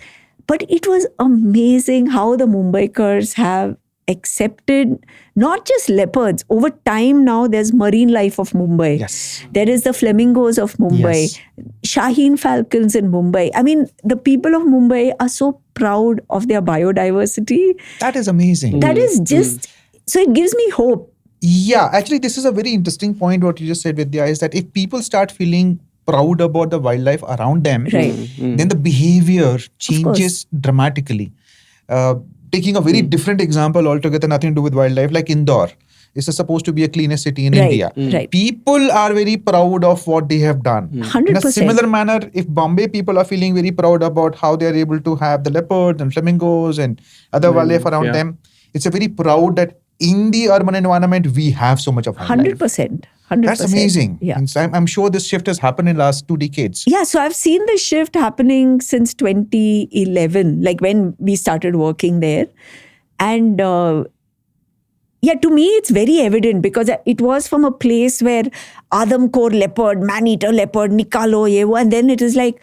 S1: But it was amazing how the Mumbaikars have accepted not just leopards. Over time now, there's marine life of Mumbai.
S2: Yes.
S1: There is the flamingos of Mumbai,
S2: Yes.
S1: Shaheen falcons in Mumbai. I mean, the people of Mumbai are so proud of their biodiversity.
S2: That is amazing.
S1: That is just, so it gives me hope.
S2: Yeah, actually, this is a very interesting point. What you just said, Vidya, is that if people start feeling proud about the wildlife around them,
S1: Right.
S2: then the behavior changes dramatically. Taking a very different example altogether, nothing to do with wildlife, like Indore. This is supposed to be a cleanest city in
S1: Right,
S2: India.
S1: right.
S2: People are very proud of what they have done.
S1: 100%.
S2: In a similar manner, if Bombay people are feeling very proud about how they are able to have the leopards and flamingos and other wildlife around them, it's a very proud that in the urban environment, we have so much of wildlife.
S1: 100%. 100%.
S2: That's amazing.
S1: Yeah.
S2: And so I'm sure this shift has happened in the last 2 decades.
S1: Yeah, so I've seen the shift happening since 2011, like when we started working there. And to me, it's very evident because it was from a place where Adamkhor leopard, man-eater leopard, nikalo, ye wo, and then it is like,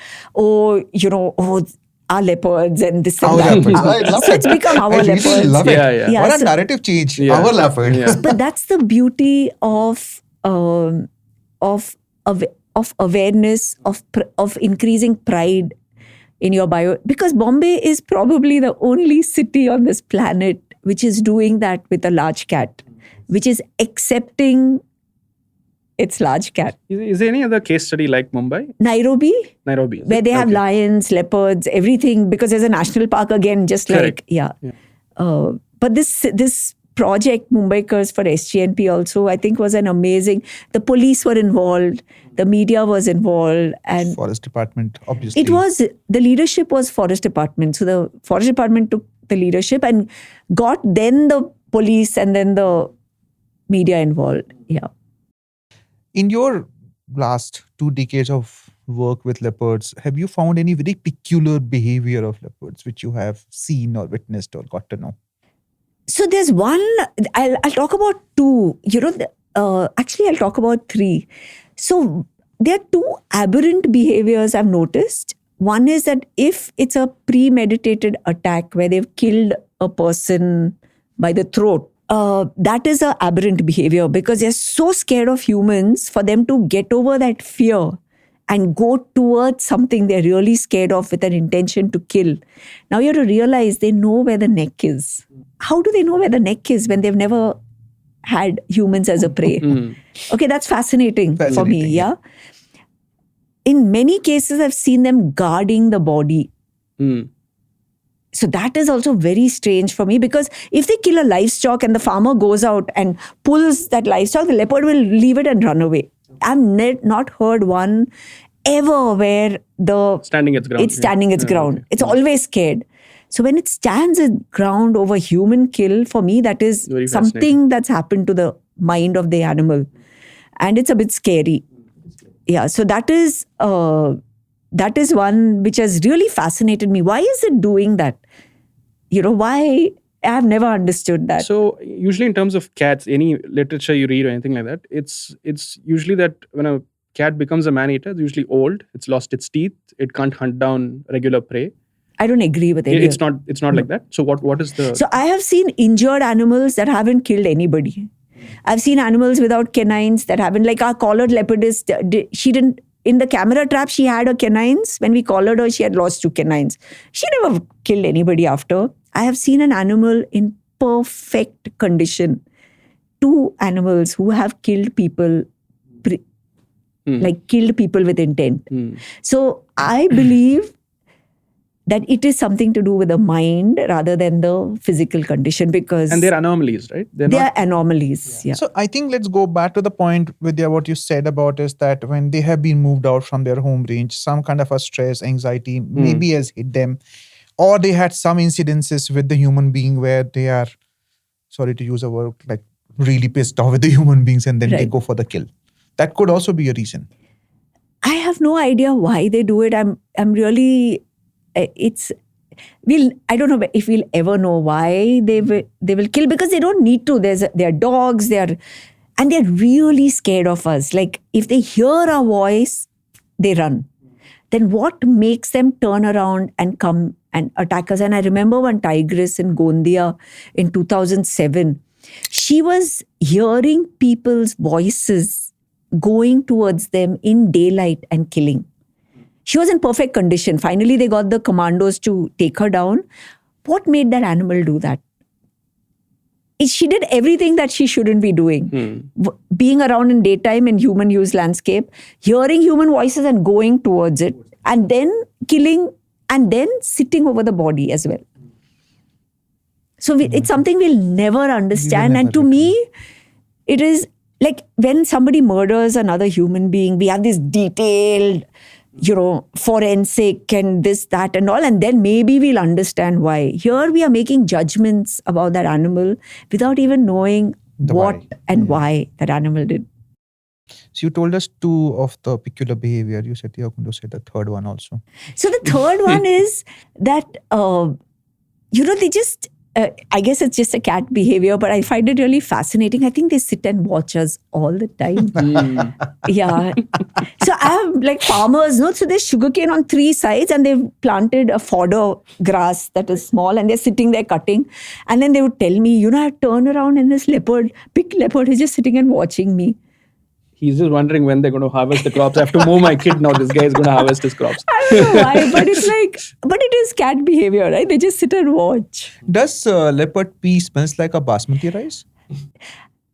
S1: our leopards and this and
S2: Our
S1: that.
S2: leopards. I love
S1: So
S2: it.
S1: it's become our
S2: I really
S1: leopards.
S2: love it.
S3: Yeah.
S1: Yeah,
S2: What a
S1: so-
S2: narrative change.
S3: Yeah.
S2: Our leopard.
S3: Yeah.
S1: But that's the beauty of awareness, of increasing pride in your because Bombay is probably the only city on this planet which is doing that with a large cat, which is accepting its large cat.
S3: Is there any other case study like Mumbai?
S1: Nairobi,
S3: Nairobi. is
S1: where
S3: it?
S1: they have
S3: Okay.
S1: lions, leopards, everything, because there's a national park again, just
S3: Correct.
S1: like, yeah. But this project, Mumbaikars for SGNP also, I think was an amazing, the police were involved, the media was involved, and
S2: Forest department, obviously.
S1: the leadership was forest department. So the forest department took the leadership and got then the police and then the media involved. Yeah.
S2: In your last 2 decades of work with leopards, have you found any very peculiar behavior of leopards which you have seen or witnessed or got to know?
S1: So there's one, I'll talk about two, actually I'll talk about three. So there are two aberrant behaviors I've noticed. One is that if it's a premeditated attack where they've killed a person by the throat, that is an aberrant behavior because they're so scared of humans. For them to get over that fear and go towards something they're really scared of with an intention to kill. Now you have to realize they know where the neck is. How do they know where the neck is when they've never had humans as a prey? Okay, that's fascinating for me,
S2: Fascinating,
S1: yeah. In many cases, I've seen them guarding the body. So that is also very strange for me because if they kill a livestock and the farmer goes out and pulls that livestock, the leopard will leave it and run away. I've not heard one ever where
S3: Standing its ground.
S1: it's standing its ground.
S3: Okay.
S1: It's always scared. So when it stands its ground over human kill, for me, that is
S3: Very
S1: something
S3: fascinating.
S1: that's happened to the mind of the animal. And it's a bit scary. Yeah, so that is one which has really fascinated me. Why is it doing that? Why? I've never understood that.
S3: So usually in terms of cats, any literature you read or anything like that, it's usually that when a cat becomes a man-eater, it's usually old, it's lost its teeth, it can't hunt down regular prey.
S1: I don't agree with any
S3: It's
S1: of
S3: not like that. So what is the
S1: So I have seen injured animals that haven't killed anybody. I've seen animals without canines that haven't, like our collared leopardess, she didn't, in the camera trap, she had her canines. When we collared her, she had lost 2 canines. She never killed anybody after. I have seen an animal in perfect condition. 2 animals who have killed people, killed people with intent. So I believe that it is something to do with the mind rather than the physical condition, because
S3: And they're anomalies, right?
S1: they are anomalies. Yeah.
S2: So I think let's go back to the point, Vidya, what you said about is that when they have been moved out from their home range, some kind of a stress, anxiety maybe has hit them, or they had some incidences with the human being where they are, sorry to use a word, like really pissed off with the human beings and then they
S1: Right.
S2: go for the kill. That could also be a reason.
S1: I have no idea why they do it. I'm really, I don't know if we'll ever know why they will kill, because they don't need to. They're dogs. They're really scared of us. Like if they hear our voice, they run. Then what makes them turn around and come and attack us? And I remember one tigress in Gondia in 2007. She was hearing people's voices going towards them in daylight and killing. She was in perfect condition. Finally, they got the commandos to take her down. What made that animal do that? She did everything that she shouldn't be doing. Being around in daytime in human use landscape, hearing human voices and going towards it, and then killing, and then sitting over the body as well. So it's something we'll never understand.
S2: never
S1: And to me, it is like when somebody murders another human being, we have this detailed, forensic and this, that and all. And then maybe we'll understand why. Here we are making judgments about that animal without even knowing what and why that animal did.
S2: So you told us 2 of the peculiar behavior. You said you're going to say the third one also.
S1: So the third one is that, they just, I guess it's just a cat behavior, but I find it really fascinating. I think they sit and watch us all the time. Yeah. So I have like farmers, so there's sugarcane on 3 sides and they've planted a fodder grass that is small and they're sitting there cutting. And then they would tell me, I turn around and this big leopard is just sitting and watching me.
S3: He's just wondering when they're going to harvest the crops. I have to move my kid now. This guy is going to harvest his crops.
S1: I don't know why, but it is cat behavior, right? They just sit and watch.
S2: Does leopard pee smells like a basmati rice?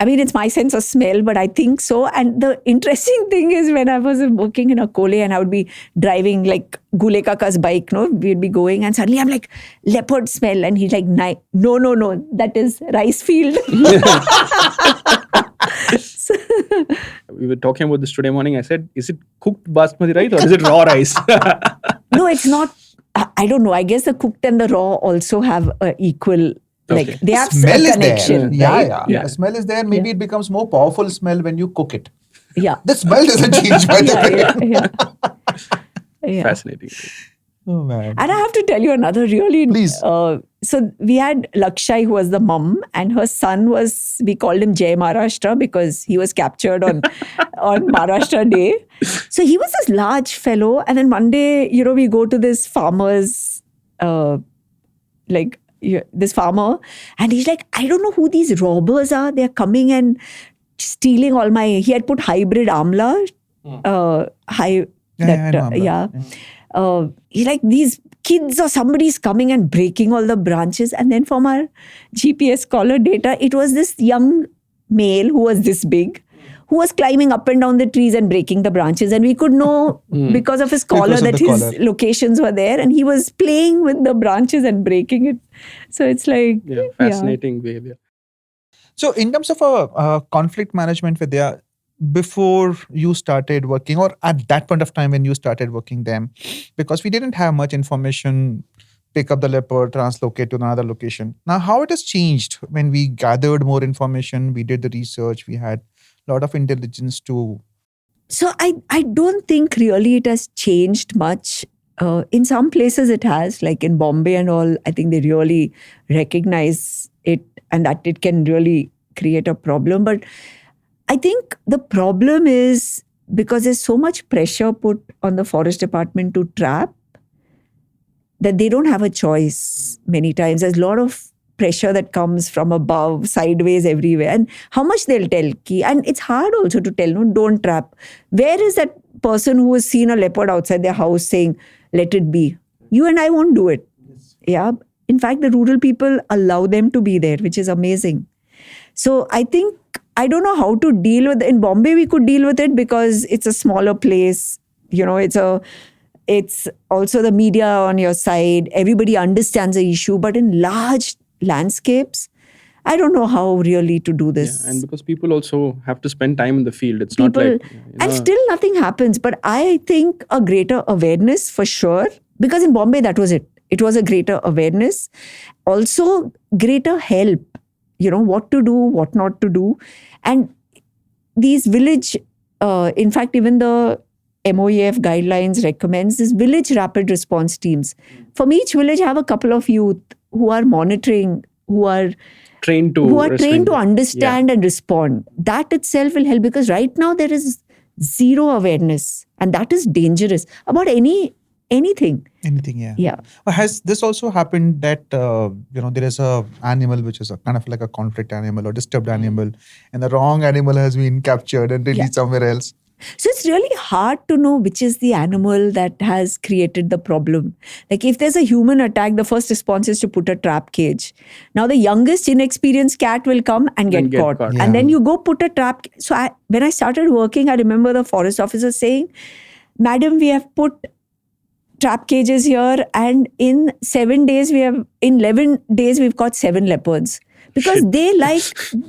S1: I mean, it's my sense of smell, but I think so. And the interesting thing is when I was working in Akole and I would be driving like Gule Kaka's bike, we'd be going and suddenly I'm like, leopard smell. And he's like, no, that is rice field.
S3: We were talking about this today morning. I said, is it cooked basmati rice or is it raw rice?
S1: No, it's not. I don't know. I guess the cooked and the raw also have equal, like they have
S2: Smell
S1: a
S2: is
S1: connection.
S2: there.
S1: Right?
S2: Yeah. The smell is there. Maybe it becomes more powerful smell when you cook it.
S1: Yeah.
S2: The smell doesn't change by the way.
S1: Yeah.
S3: Fascinating.
S2: Oh man.
S1: And I have to tell you another really...
S2: Please.
S1: So we had Lakshai, who was the mum, and her son we called him Jai Maharashtra because he was captured on Maharashtra Day. So he was this large fellow. And then one day, we go to this farmer's, this farmer, and he's like, I don't know who these robbers are. They're coming and stealing all my... He had put hybrid amla. He's like, these kids or somebody's coming and breaking all the branches. And then from our GPS collar data, it was this young male who was this big, who was climbing up and down the trees and breaking the branches. And we could know because of his collar that his locations were there. And he was playing with the branches and breaking it. So it's like...
S3: Fascinating behavior.
S2: So in terms of conflict management, Vidya, before you started working or at that point of time when you started working them, because we didn't have much information, pick up the leopard, translocate to another location. Now, how it has changed when we gathered more information, we did the research, we had a lot of intelligence to...
S1: So I don't think really it has changed much. In some places it has, like in Bombay and all, I think they really recognize it and that it can really create a problem. But I think the problem is because there's so much pressure put on the forest department to trap that they don't have a choice many times. There's a lot of pressure that comes from above, sideways, everywhere. And how much they'll tell. And it's hard also to tell, don't trap. Where is that person who has seen a leopard outside their house saying, let it be? You and I won't do it. Yeah. In fact, the rural people allow them to be there, which is amazing. So I think, I don't know how to deal with it. In Bombay, we could deal with it because it's a smaller place. It's a it's also the media on your side. Everybody understands the issue, but in large landscapes, I don't know how really to do this.
S3: Yeah, and because people also have to spend time in the field. It's not like...
S1: And still nothing happens. But I think a greater awareness for sure, because in Bombay, that was it. It was a greater awareness. Also, greater help, what to do, what not to do. And these village, in fact, even the MOEF guidelines recommends this village rapid response teams. From each village, have a couple of youth who are monitoring, who are trained to understand and respond. That itself will help, because right now there is zero awareness, and that is dangerous about anything.
S2: Anything, yeah.
S1: Yeah.
S2: Has this also happened that there is a animal which is a kind of like a conflict animal or disturbed animal, and the wrong animal has been captured and released somewhere else?
S1: So it's really hard to know which is the animal that has created the problem. Like if there's a human attack, the first response is to put a trap cage. Now the youngest inexperienced cat will come and get caught.
S2: Yeah.
S1: And then you go put a trap. So when I started working, I remember the forest officer saying, "Madam, we have put trap cages here, and in 11 days we've caught 7 leopards." Because the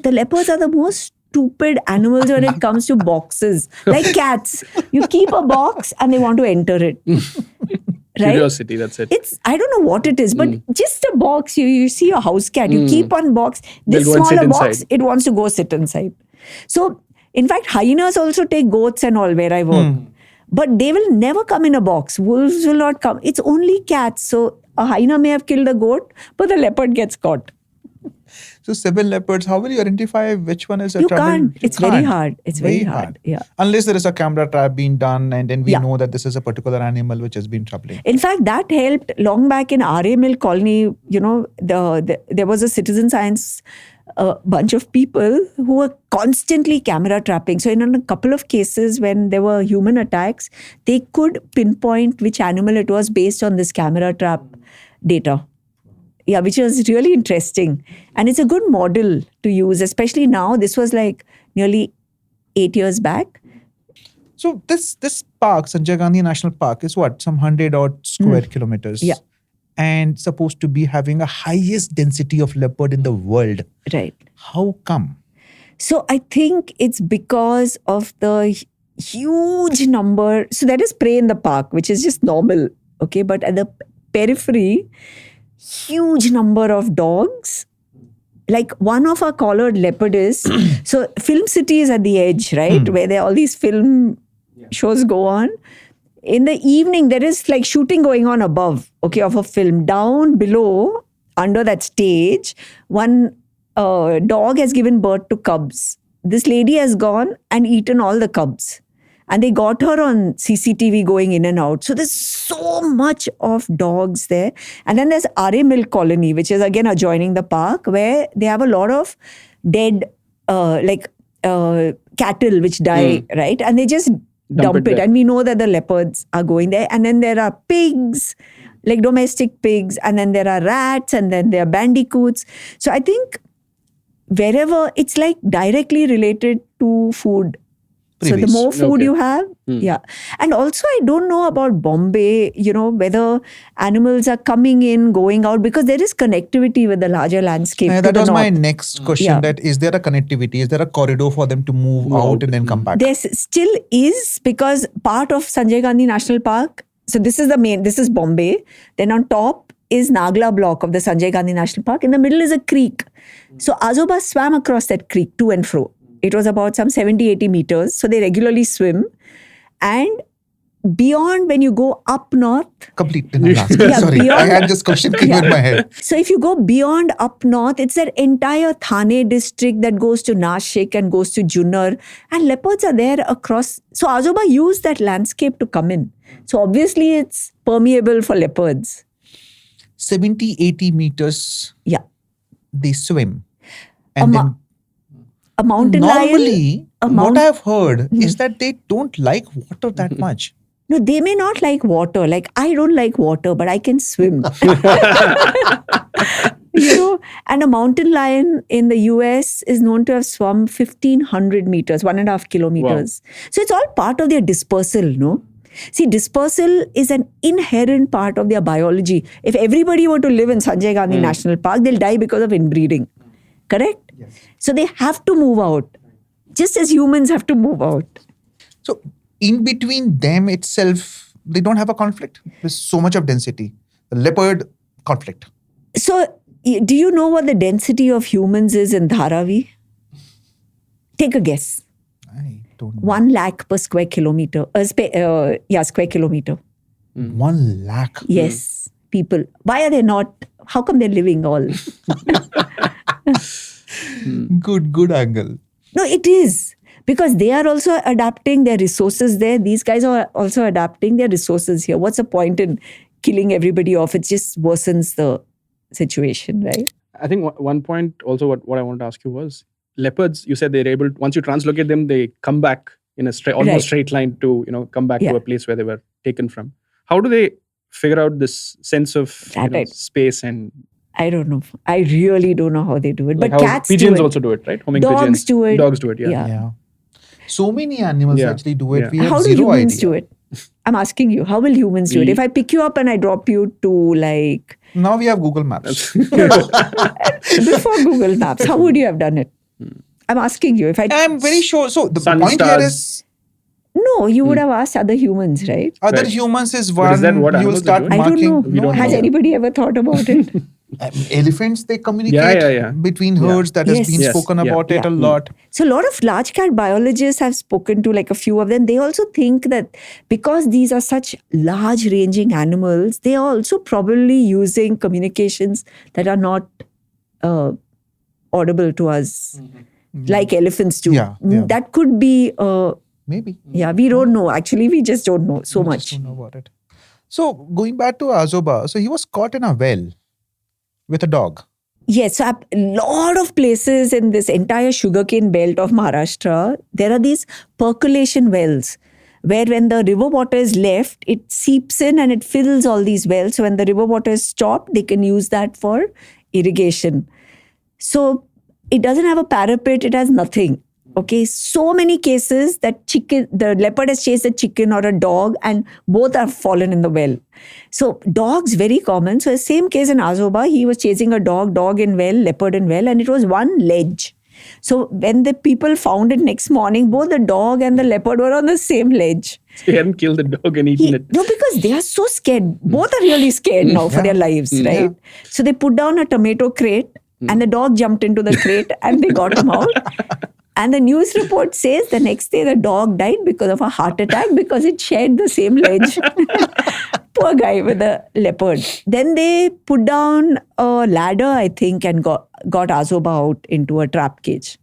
S1: leopards are the most stupid animals when it comes to boxes. Like cats. You keep a box and they want to enter it. Right?
S3: Curiosity, that's it.
S1: I don't know what it is, but just a box. You see a house cat, you keep one box. This smaller box, it wants to go sit inside. So, in fact, hyenas also take goats and all where I work. But they will never come in a box. Wolves will not come. It's only cats. So, a hyena may have killed a goat, but the leopard gets caught.
S2: So 7 leopards, how will you identify which one is a
S1: You
S2: trouble?
S1: can't. It's very hard. It's very hard. Yeah.
S2: Unless there is a camera trap being done, and then we know that this is a particular animal which has been troubling.
S1: In fact, that helped long back in RA Mill colony. There was a citizen science bunch of people who were constantly camera trapping. So in a couple of cases when there were human attacks, they could pinpoint which animal it was based on this camera trap data. Yeah, which was really interesting. And it's a good model to use, especially now. This was like nearly 8 years back.
S2: So this park, Sanjay Gandhi National Park, is what? Some 100 odd square kilometers.
S1: Yeah.
S2: And supposed to be having a highest density of leopard in the world.
S1: Right.
S2: How come?
S1: So I think it's because of the huge number. So there is prey in the park, which is just normal. Okay. But at the periphery, huge number of dogs. Like one of our collared leopard is, so Film City is at the edge, right? Where all these film shows go on. In the evening, there is like shooting going on above, okay, of a film. Down below, under that stage, one dog has given birth to cubs. This lady has gone and eaten all the cubs. And they got her on CCTV going in and out. So there's so much of dogs there. And then there's RA Mill Colony, which is again adjoining the park, where they have a lot of dead cattle which die, right? And they just dump it. And we know that the leopards are going there. And then there are pigs, like domestic pigs. And then there are rats. And then there are bandicoots. So I think wherever, it's like directly related to food. So the more food you have, And also I don't know about Bombay, whether animals are coming in, going out, because there is connectivity with the larger landscape.
S2: That was my next question, that is there a connectivity? Is there a corridor for them to move out and then come back?
S1: There still is, because part of Sanjay Gandhi National Park, so this is Bombay. Then on top is Nagla block of the Sanjay Gandhi National Park. In the middle is a creek. So Ajoba swam across that creek to and fro. It was about some 70, 80 meters. So they regularly swim. And beyond, when you go up north...
S2: Completely not asking. Sorry, I had this question in my head.
S1: So if you go beyond up north, it's that entire Thane district that goes to Nashik and goes to Junnar. And leopards are there across. So Ajoba used that landscape to come in. So obviously it's permeable for leopards.
S2: 70, 80 meters.
S1: Yeah.
S2: They swim. And then...
S1: A mountain
S2: lion. Normally, what I've heard is that they don't like water that much.
S1: No, they may not like water. Like, I don't like water, but I can swim. And a mountain lion in the US is known to have swum 1,500 meters, 1.5 kilometers. Wow. So it's all part of their dispersal, no? See, dispersal is an inherent part of their biology. If everybody were to live in Sanjay Gandhi National Park, they'll die because of inbreeding. Correct?
S2: Yes.
S1: So they have to move out, just as humans have to move out.
S2: So in between them itself, they don't have a conflict. There's so much of density. The leopard conflict.
S1: So do you know what the density of humans is in Dharavi? Take a guess.
S2: I don't know.
S1: 1 lakh per square kilometer. Square kilometer.
S2: 1 lakh.
S1: Yes, people. Why are they not? How come they're living all?
S2: Good angle.
S1: No, it is. Because they are also adapting their resources there. These guys are also adapting their resources here. What's the point in killing everybody off? It just worsens the situation, right?
S3: I think one point also what I wanted to ask you was, leopards, you said they're able, once you translocate them, they come back in a almost straight line to, come back to a place where they were taken from. How do they figure out this sense of space? And
S1: I don't know. I really don't know how they do it.
S3: like
S1: but cats
S3: pigeons
S1: do it.
S3: also do it, right? Homing
S1: Dogs
S3: pigeons.
S1: do it.
S3: Dogs do it,
S2: Yeah. So many animals actually do it.
S3: Yeah.
S2: We have
S1: How do
S2: zero
S1: humans
S2: idea.
S1: do it? I'm asking you, how will humans do it? If I pick you up and I drop you to like...
S2: Now we have Google Maps.
S1: Before Google Maps, how would you have done it? I'm asking you.
S2: I'm very sure. So the
S3: Sun,
S2: point
S3: stars.
S2: here is
S1: No, you would have asked other humans, right?
S2: other
S3: Right.
S2: humans is
S3: But
S2: one.
S3: is that what
S2: You will
S3: animals are
S2: start
S3: doing?
S1: I don't
S2: marking.
S1: know.
S3: We don't
S1: Has
S3: know.
S1: anybody ever thought about it?
S2: Elephants, they communicate
S3: Yeah.
S2: between herds. That has
S1: Yes.
S2: been
S3: Yes.
S2: spoken
S3: Yeah.
S2: about it a lot.
S1: So a lot of large cat biologists have spoken to like a few of them. They also think that because these are such large ranging animals, they are also probably using communications that are not audible to us, like elephants do.
S2: Yeah.
S1: That could be,
S2: Maybe.
S1: we don't know. Actually, we just don't know so
S2: We
S1: much.
S2: just don't know about it. So going back to Ajoba, so he was caught in a well with a dog.
S1: Yes, so a lot of places in this entire sugarcane belt of Maharashtra, there are these percolation wells where when the river water is left, it seeps in and it fills all these wells. So when the river water is stopped, they can use that for irrigation. So it doesn't have a parapet, it has nothing. Okay, so many cases that the leopard has chased a chicken or a dog and both have fallen in the well. So dogs, very common. So the same case in Ajoba, he was chasing a dog in well, leopard in well, and it was one ledge. So when the people found it next morning, both the dog and the leopard were on the same ledge.
S3: They hadn't killed the dog and eaten it.
S1: No, because they are so scared. Both are really scared now for their lives, right? So they put down a tomato crate and the dog jumped into the crate and they got him out. And the news report says the next day the dog died because of a heart attack because it shared the same ledge. Poor guy with the leopard. Then they put down a ladder, I think, and got Ajoba out into a trap cage.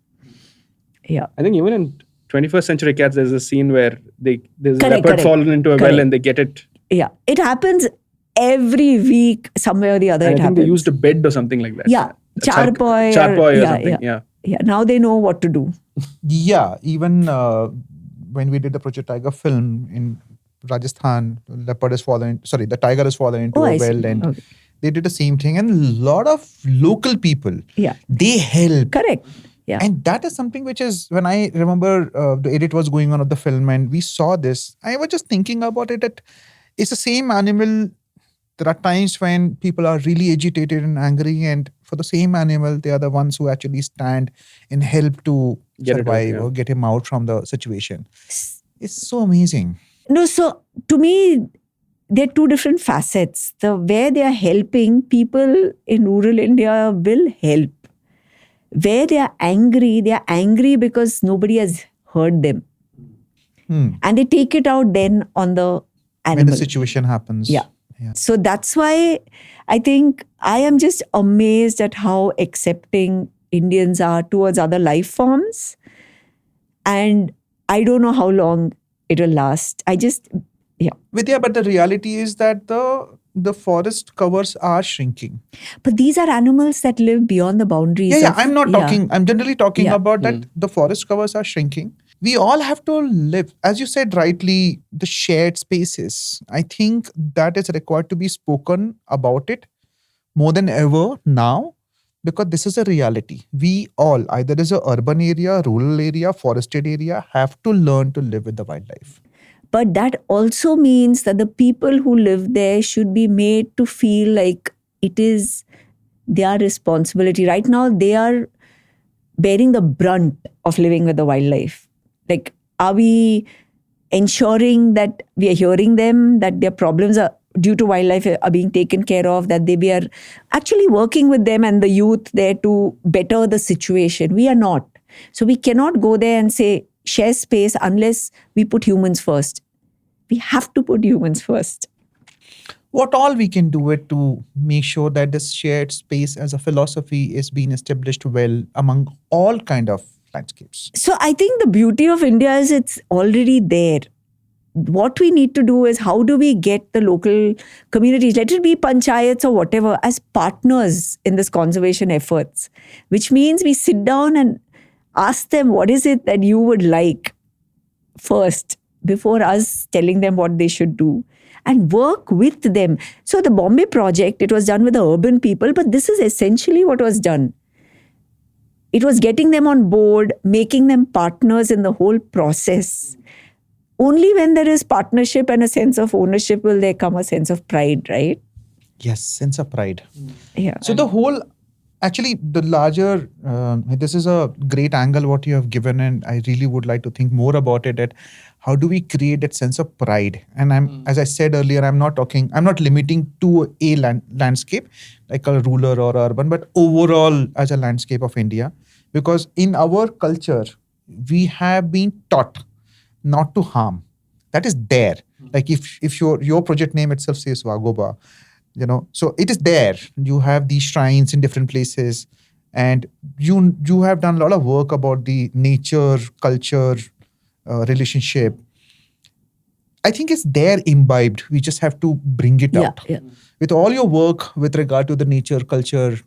S1: Yeah.
S3: I think even in 21st century cats, there's a scene where there's a leopard
S1: Correct.
S3: fallen into a well and they get it.
S1: Yeah. It happens every week somewhere or the other.
S3: And
S1: It
S3: I think
S1: happens.
S3: they used a bed or something like that.
S1: Yeah. Charpoy.
S3: Charpoy or something. Yeah.
S1: Yeah. Now they know what to do.
S2: Yeah, even when we did the Project Tiger film in Rajasthan, the tiger has fallen into a
S1: I see.
S2: well, and
S1: Okay.
S2: they did the same thing. And a lot of local people, they help.
S1: Correct. Yeah.
S2: And that is something which is, when I remember the edit was going on of the film and we saw this, I was just thinking about it, that it's the same animal. There are times when people are really agitated and angry, and for the same animal, they are the ones who actually stand and help to
S3: Get it out,
S2: survive
S3: yeah.
S2: or get him out from the situation. It's so amazing.
S1: No, so to me, there are two different facets. Where they are helping, people in rural India will help. Where they are angry because nobody has heard them. And they take it out then on the animal.
S2: When the situation happens.
S1: Yeah. So that's why I think I am just amazed at how accepting Indians are towards other life forms. And I don't know how long it will last.
S2: Vidya, but the reality is that the forest covers are shrinking.
S1: But these are animals that live beyond the boundaries.
S2: I'm not talking, I'm generally talking about that the forest covers are shrinking. We all have to live, as you said rightly, the shared spaces. I think that is required to be spoken about it more than ever now, because this is a reality. We all, either as an urban area, rural area, forested area, have to learn to live with the wildlife.
S1: But that also means that the people who live there should be made to feel like it is their responsibility. Right now, they are bearing the brunt of living with the wildlife. Like, are we ensuring that we are hearing them, that their problems are due to wildlife are being taken care of, that we are actually working with them and the youth there to better the situation? We are not. So we cannot go there and say, share space unless we put humans first. We have to put humans first.
S2: What all we can do it to make sure that this shared space as a philosophy is being established well among all kind of landscapes?
S1: So I think the beauty of India is it's already there. What we need to do is how do we get the local communities, let it be panchayats or whatever, as partners in this conservation efforts, which means we sit down and ask them what is it that you would like first before us telling them what they should do, and work with them. So the Bombay project, it was done with the urban people, but this is essentially what was done. It was getting them on board, making them partners in the whole process. Only when there is partnership and a sense of ownership will there come a sense of pride, right?
S2: Yes, sense of pride.
S1: Yeah.
S2: So the whole, actually, the larger, this is a great angle what you have given, and I really would like to think more about it. That how do we create that sense of pride? And as I said earlier, I'm not limiting to a landscape like a rural or urban, but overall as a landscape of India, because in our culture we have been taught not to harm. That is there. Like if your project name itself says Ajoba, so it is there. You have these shrines in different places, and you have done a lot of work about the nature, culture, relationship. I think it's there imbibed. We just have to bring it out.
S1: Yeah.
S2: With all your work with regard to the nature, culture,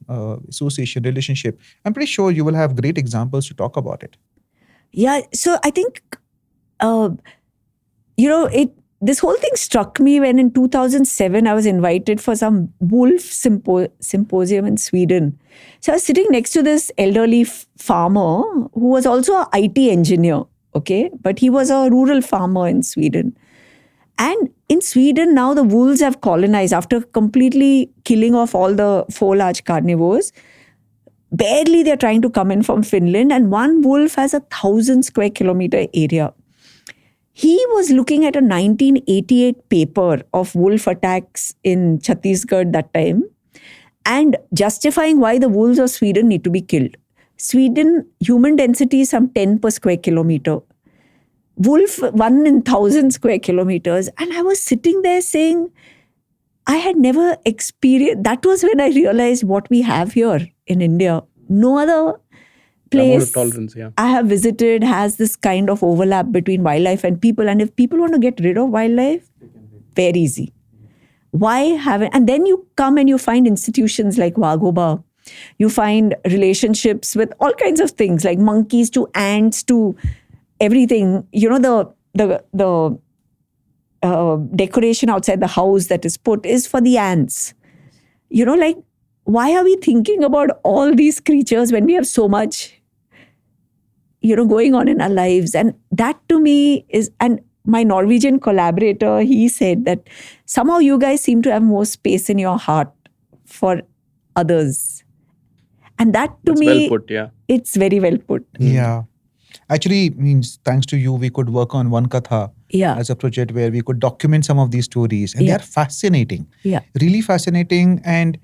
S2: association, relationship, I'm pretty sure you will have great examples to talk about it.
S1: Yeah. So I think, this whole thing struck me when in 2007 I was invited for some wolf symposium in Sweden. So I was sitting next to this elderly farmer who was also an IT engineer, okay? But he was a rural farmer in Sweden. And in Sweden now the wolves have colonized after completely killing off all the 4 large carnivores. Barely they're trying to come in from Finland, and one wolf has 1,000 square kilometer area. He was looking at a 1988 paper of wolf attacks in Chhattisgarh that time and justifying why the wolves of Sweden need to be killed. Sweden, human density is some 10 per square kilometer. Wolf, 1 in 1,000 square kilometers. And I was sitting there saying, I had never experienced, that was when I realized what we have here in India. No other place
S3: tolerance, yeah.
S1: I have visited has this kind of overlap between wildlife and people. And if people want to get rid of wildlife, very easy. Why haven't? And then you come and you find institutions like Ajoba. You find relationships with all kinds of things, like monkeys to ants to everything. The decoration outside the house that is put is for the ants. Why are we thinking about all these creatures when we have so much, going on in our lives? And that to me is, and my Norwegian collaborator, he said that somehow you guys seem to have more space in your heart for others. And that to
S3: That's
S1: me,
S3: well put, yeah.
S1: It's very well put.
S2: Yeah. Actually, means thanks to you, we could work on One Katha as a project where we could document some of these stories. And they are fascinating.
S1: Yeah.
S2: Really fascinating. And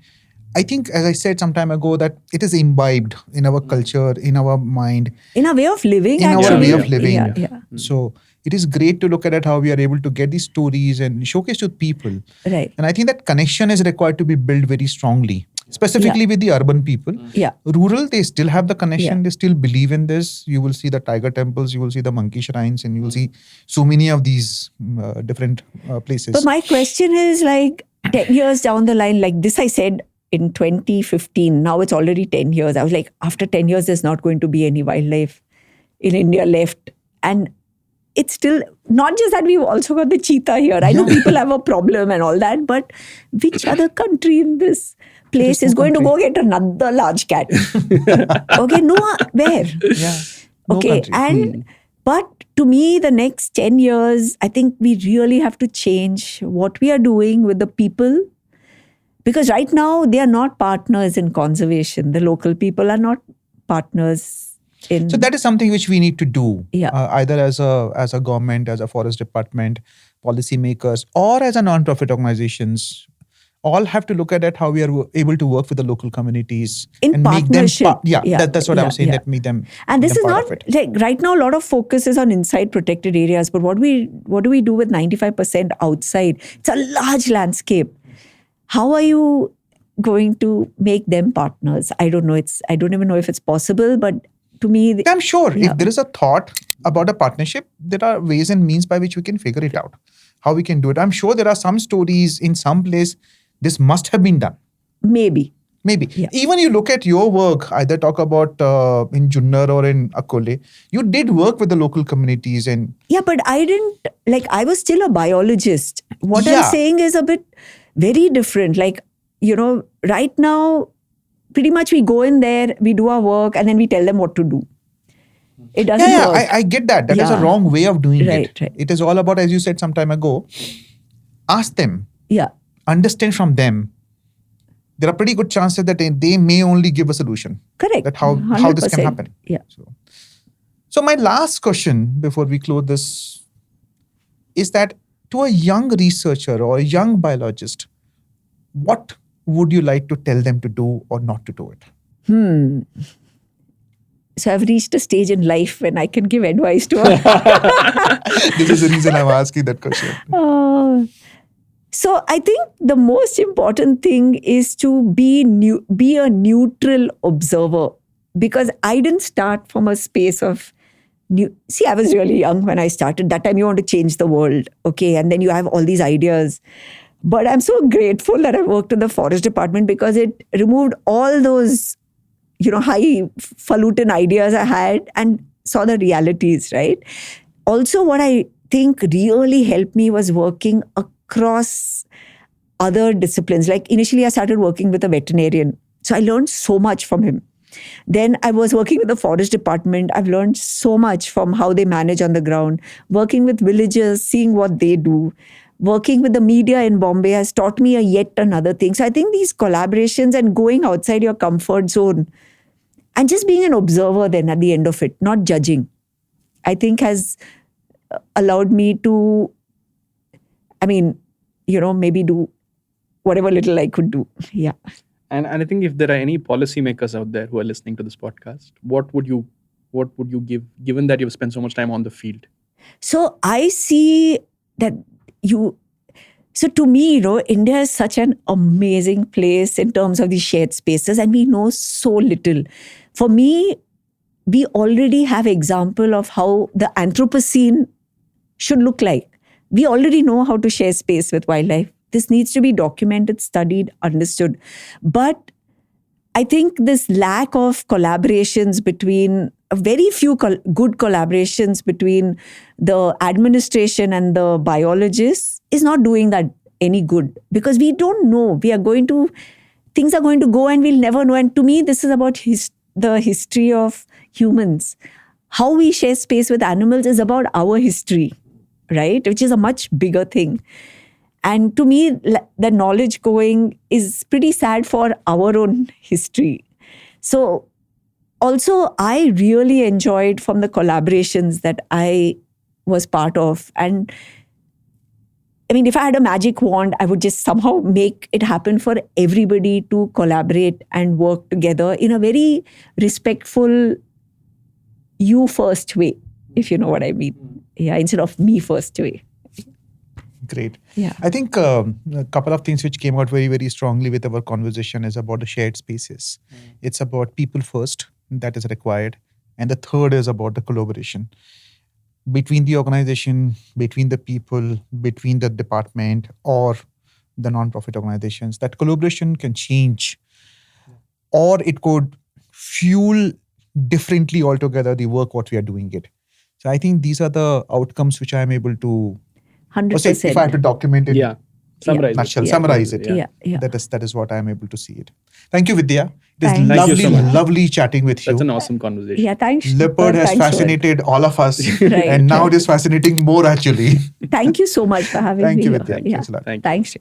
S2: I think, as I said some time ago, that it is imbibed in our culture, in our mind.
S1: In our way of living,
S2: in
S1: actually.
S2: our way of living.
S1: Yeah.
S2: So it is great to look at how we are able to get these stories and showcase to people.
S1: Right.
S2: And I think that connection is required to be built very strongly, specifically with the urban people.
S1: Yeah.
S2: Rural, they still have the connection.
S1: Yeah.
S2: They still believe in this. You will see the tiger temples, you will see the monkey shrines, and you will see so many of these different places.
S1: But my question is 10 years down the line, like this I said in 2015, now it's already 10 years. I was like, after 10 years, there's not going to be any wildlife in India left. And it's still not just that we've also got the cheetah here. I know people have a problem and all that, but which other country in this place is going to go get another large cat? Okay, no, where?
S2: Yeah. No
S1: Okay,
S2: country.
S1: and But to me, the next 10 years, I think we really have to change what we are doing with the people. Because right now, they are not partners in conservation. The local people are not partners in...
S2: So that is something which we need to do,
S1: Yeah.
S2: Either as a government, as a forest department, policymakers, or as a non-profit organizations. All have to look at it, how we are able to work with the local communities
S1: In
S2: and make them
S1: partnership.
S2: that's what I was saying.
S1: Yeah.
S2: That make them
S1: And this
S2: them
S1: is
S2: part
S1: not
S2: of it.
S1: like right now. A lot of focus is on inside protected areas, but what do we do with 95% outside? It's a large landscape. How are you going to make them partners? I don't know. I don't even know if it's possible. But to me,
S2: I'm sure
S1: Yeah.
S2: if there is a thought about a partnership, there are ways and means by which we can figure it out, how we can do it. I'm sure there are some stories in some place this must have been done.
S1: maybe.
S2: Maybe.
S1: Yeah.
S2: Even you look at your work, either talk about in Junnar or in Akole, you did work with the local communities and
S1: Yeah, but I didn't I was still a biologist. What I'm
S2: Yeah.
S1: saying is a bit very different. Right now, pretty much we go in there, we do our work, and then we tell them what to do. It doesn't work.
S2: I get that. That is a
S1: Yeah.
S2: wrong way of doing
S1: Right,
S2: it.
S1: right.
S2: It is all about, as you said some time ago, ask them,
S1: Yeah.
S2: understand from them. There are pretty good chances that they may only give a solution.
S1: Correct.
S2: That how this can
S1: 100%.
S2: happen.
S1: Yeah.
S2: So my last question before we close this is that to a young researcher or a young biologist, what would you like to tell them to do or not to do it?
S1: So I've reached a stage in life when I can give advice to
S2: This is the reason I'm asking that question.
S1: So I think the most important thing is to be a neutral observer, because I didn't start from a space of See, I was really young when I started. That time you want to change the world, okay? And then you have all these ideas. But I'm so grateful that I worked in the forest department because it removed all those, highfalutin ideas I had and saw the realities, right? Also, what I think really helped me was working across other disciplines. Like initially I started working with a veterinarian. So I learned so much from him. Then I was working with the forest department. I've learned so much from how they manage on the ground. Working with villagers, seeing what they do. Working with the media in Bombay has taught me yet another thing. So I think these collaborations and going outside your comfort zone and just being an observer then at the end of it, not judging, I think has allowed me to, maybe do whatever little I could do. Yeah.
S3: And I think if there are any policymakers out there who are listening to this podcast, what would you give, given that you've spent so much time on the field?
S1: So I see that so to me, India is such an amazing place in terms of these shared spaces, and we know so little. For me, we already have example of how the Anthropocene should look like. We already know how to share space with wildlife. This needs to be documented, studied, understood. But I think this lack of collaborations between, very few good collaborations between the administration and the biologists is not doing that any good, because we don't know. Things are going to go and we'll never know. And to me, this is about the history of humans. How we share space with animals is about our history, right? Which is a much bigger thing. And to me, the knowledge going is pretty sad for our own history. So also, I really enjoyed from the collaborations that I was part of. And if I had a magic wand, I would just somehow make it happen for everybody to collaborate and work together in a very respectful, you first way, if you know what I mean. Yeah, instead of me first way.
S2: Great.
S1: Yeah.
S2: I think a couple of things which came out very, very strongly with our conversation is about the shared spaces. It's about people first, that is required. And the third is about the collaboration between the organization, between the people, between the department or the non-profit organizations. That collaboration can change or it could fuel differently altogether the work what we are doing it. So I think these are the outcomes which I am able to
S1: 100%.
S2: if I have to document it,
S3: Yeah. Summarize it.
S2: nutshell,
S1: Yeah.
S2: summarize it.
S1: Yeah.
S2: That is what I am able to see it. Thank you, Vidya. It is
S1: Thank you
S2: lovely,
S3: so much.
S2: lovely chatting with you.
S3: That's an awesome conversation.
S1: Yeah, thanks.
S2: Leopard has
S1: Thanks, Rohit.
S2: fascinated all of us,
S1: Right,
S2: and now
S1: right.
S2: it is fascinating more actually.
S1: Thank you so much for having
S2: Thank
S1: me
S2: you,
S1: here.
S2: Vidya.
S1: Yeah.
S2: Thanks a lot.
S3: Thank you.
S1: Thanks.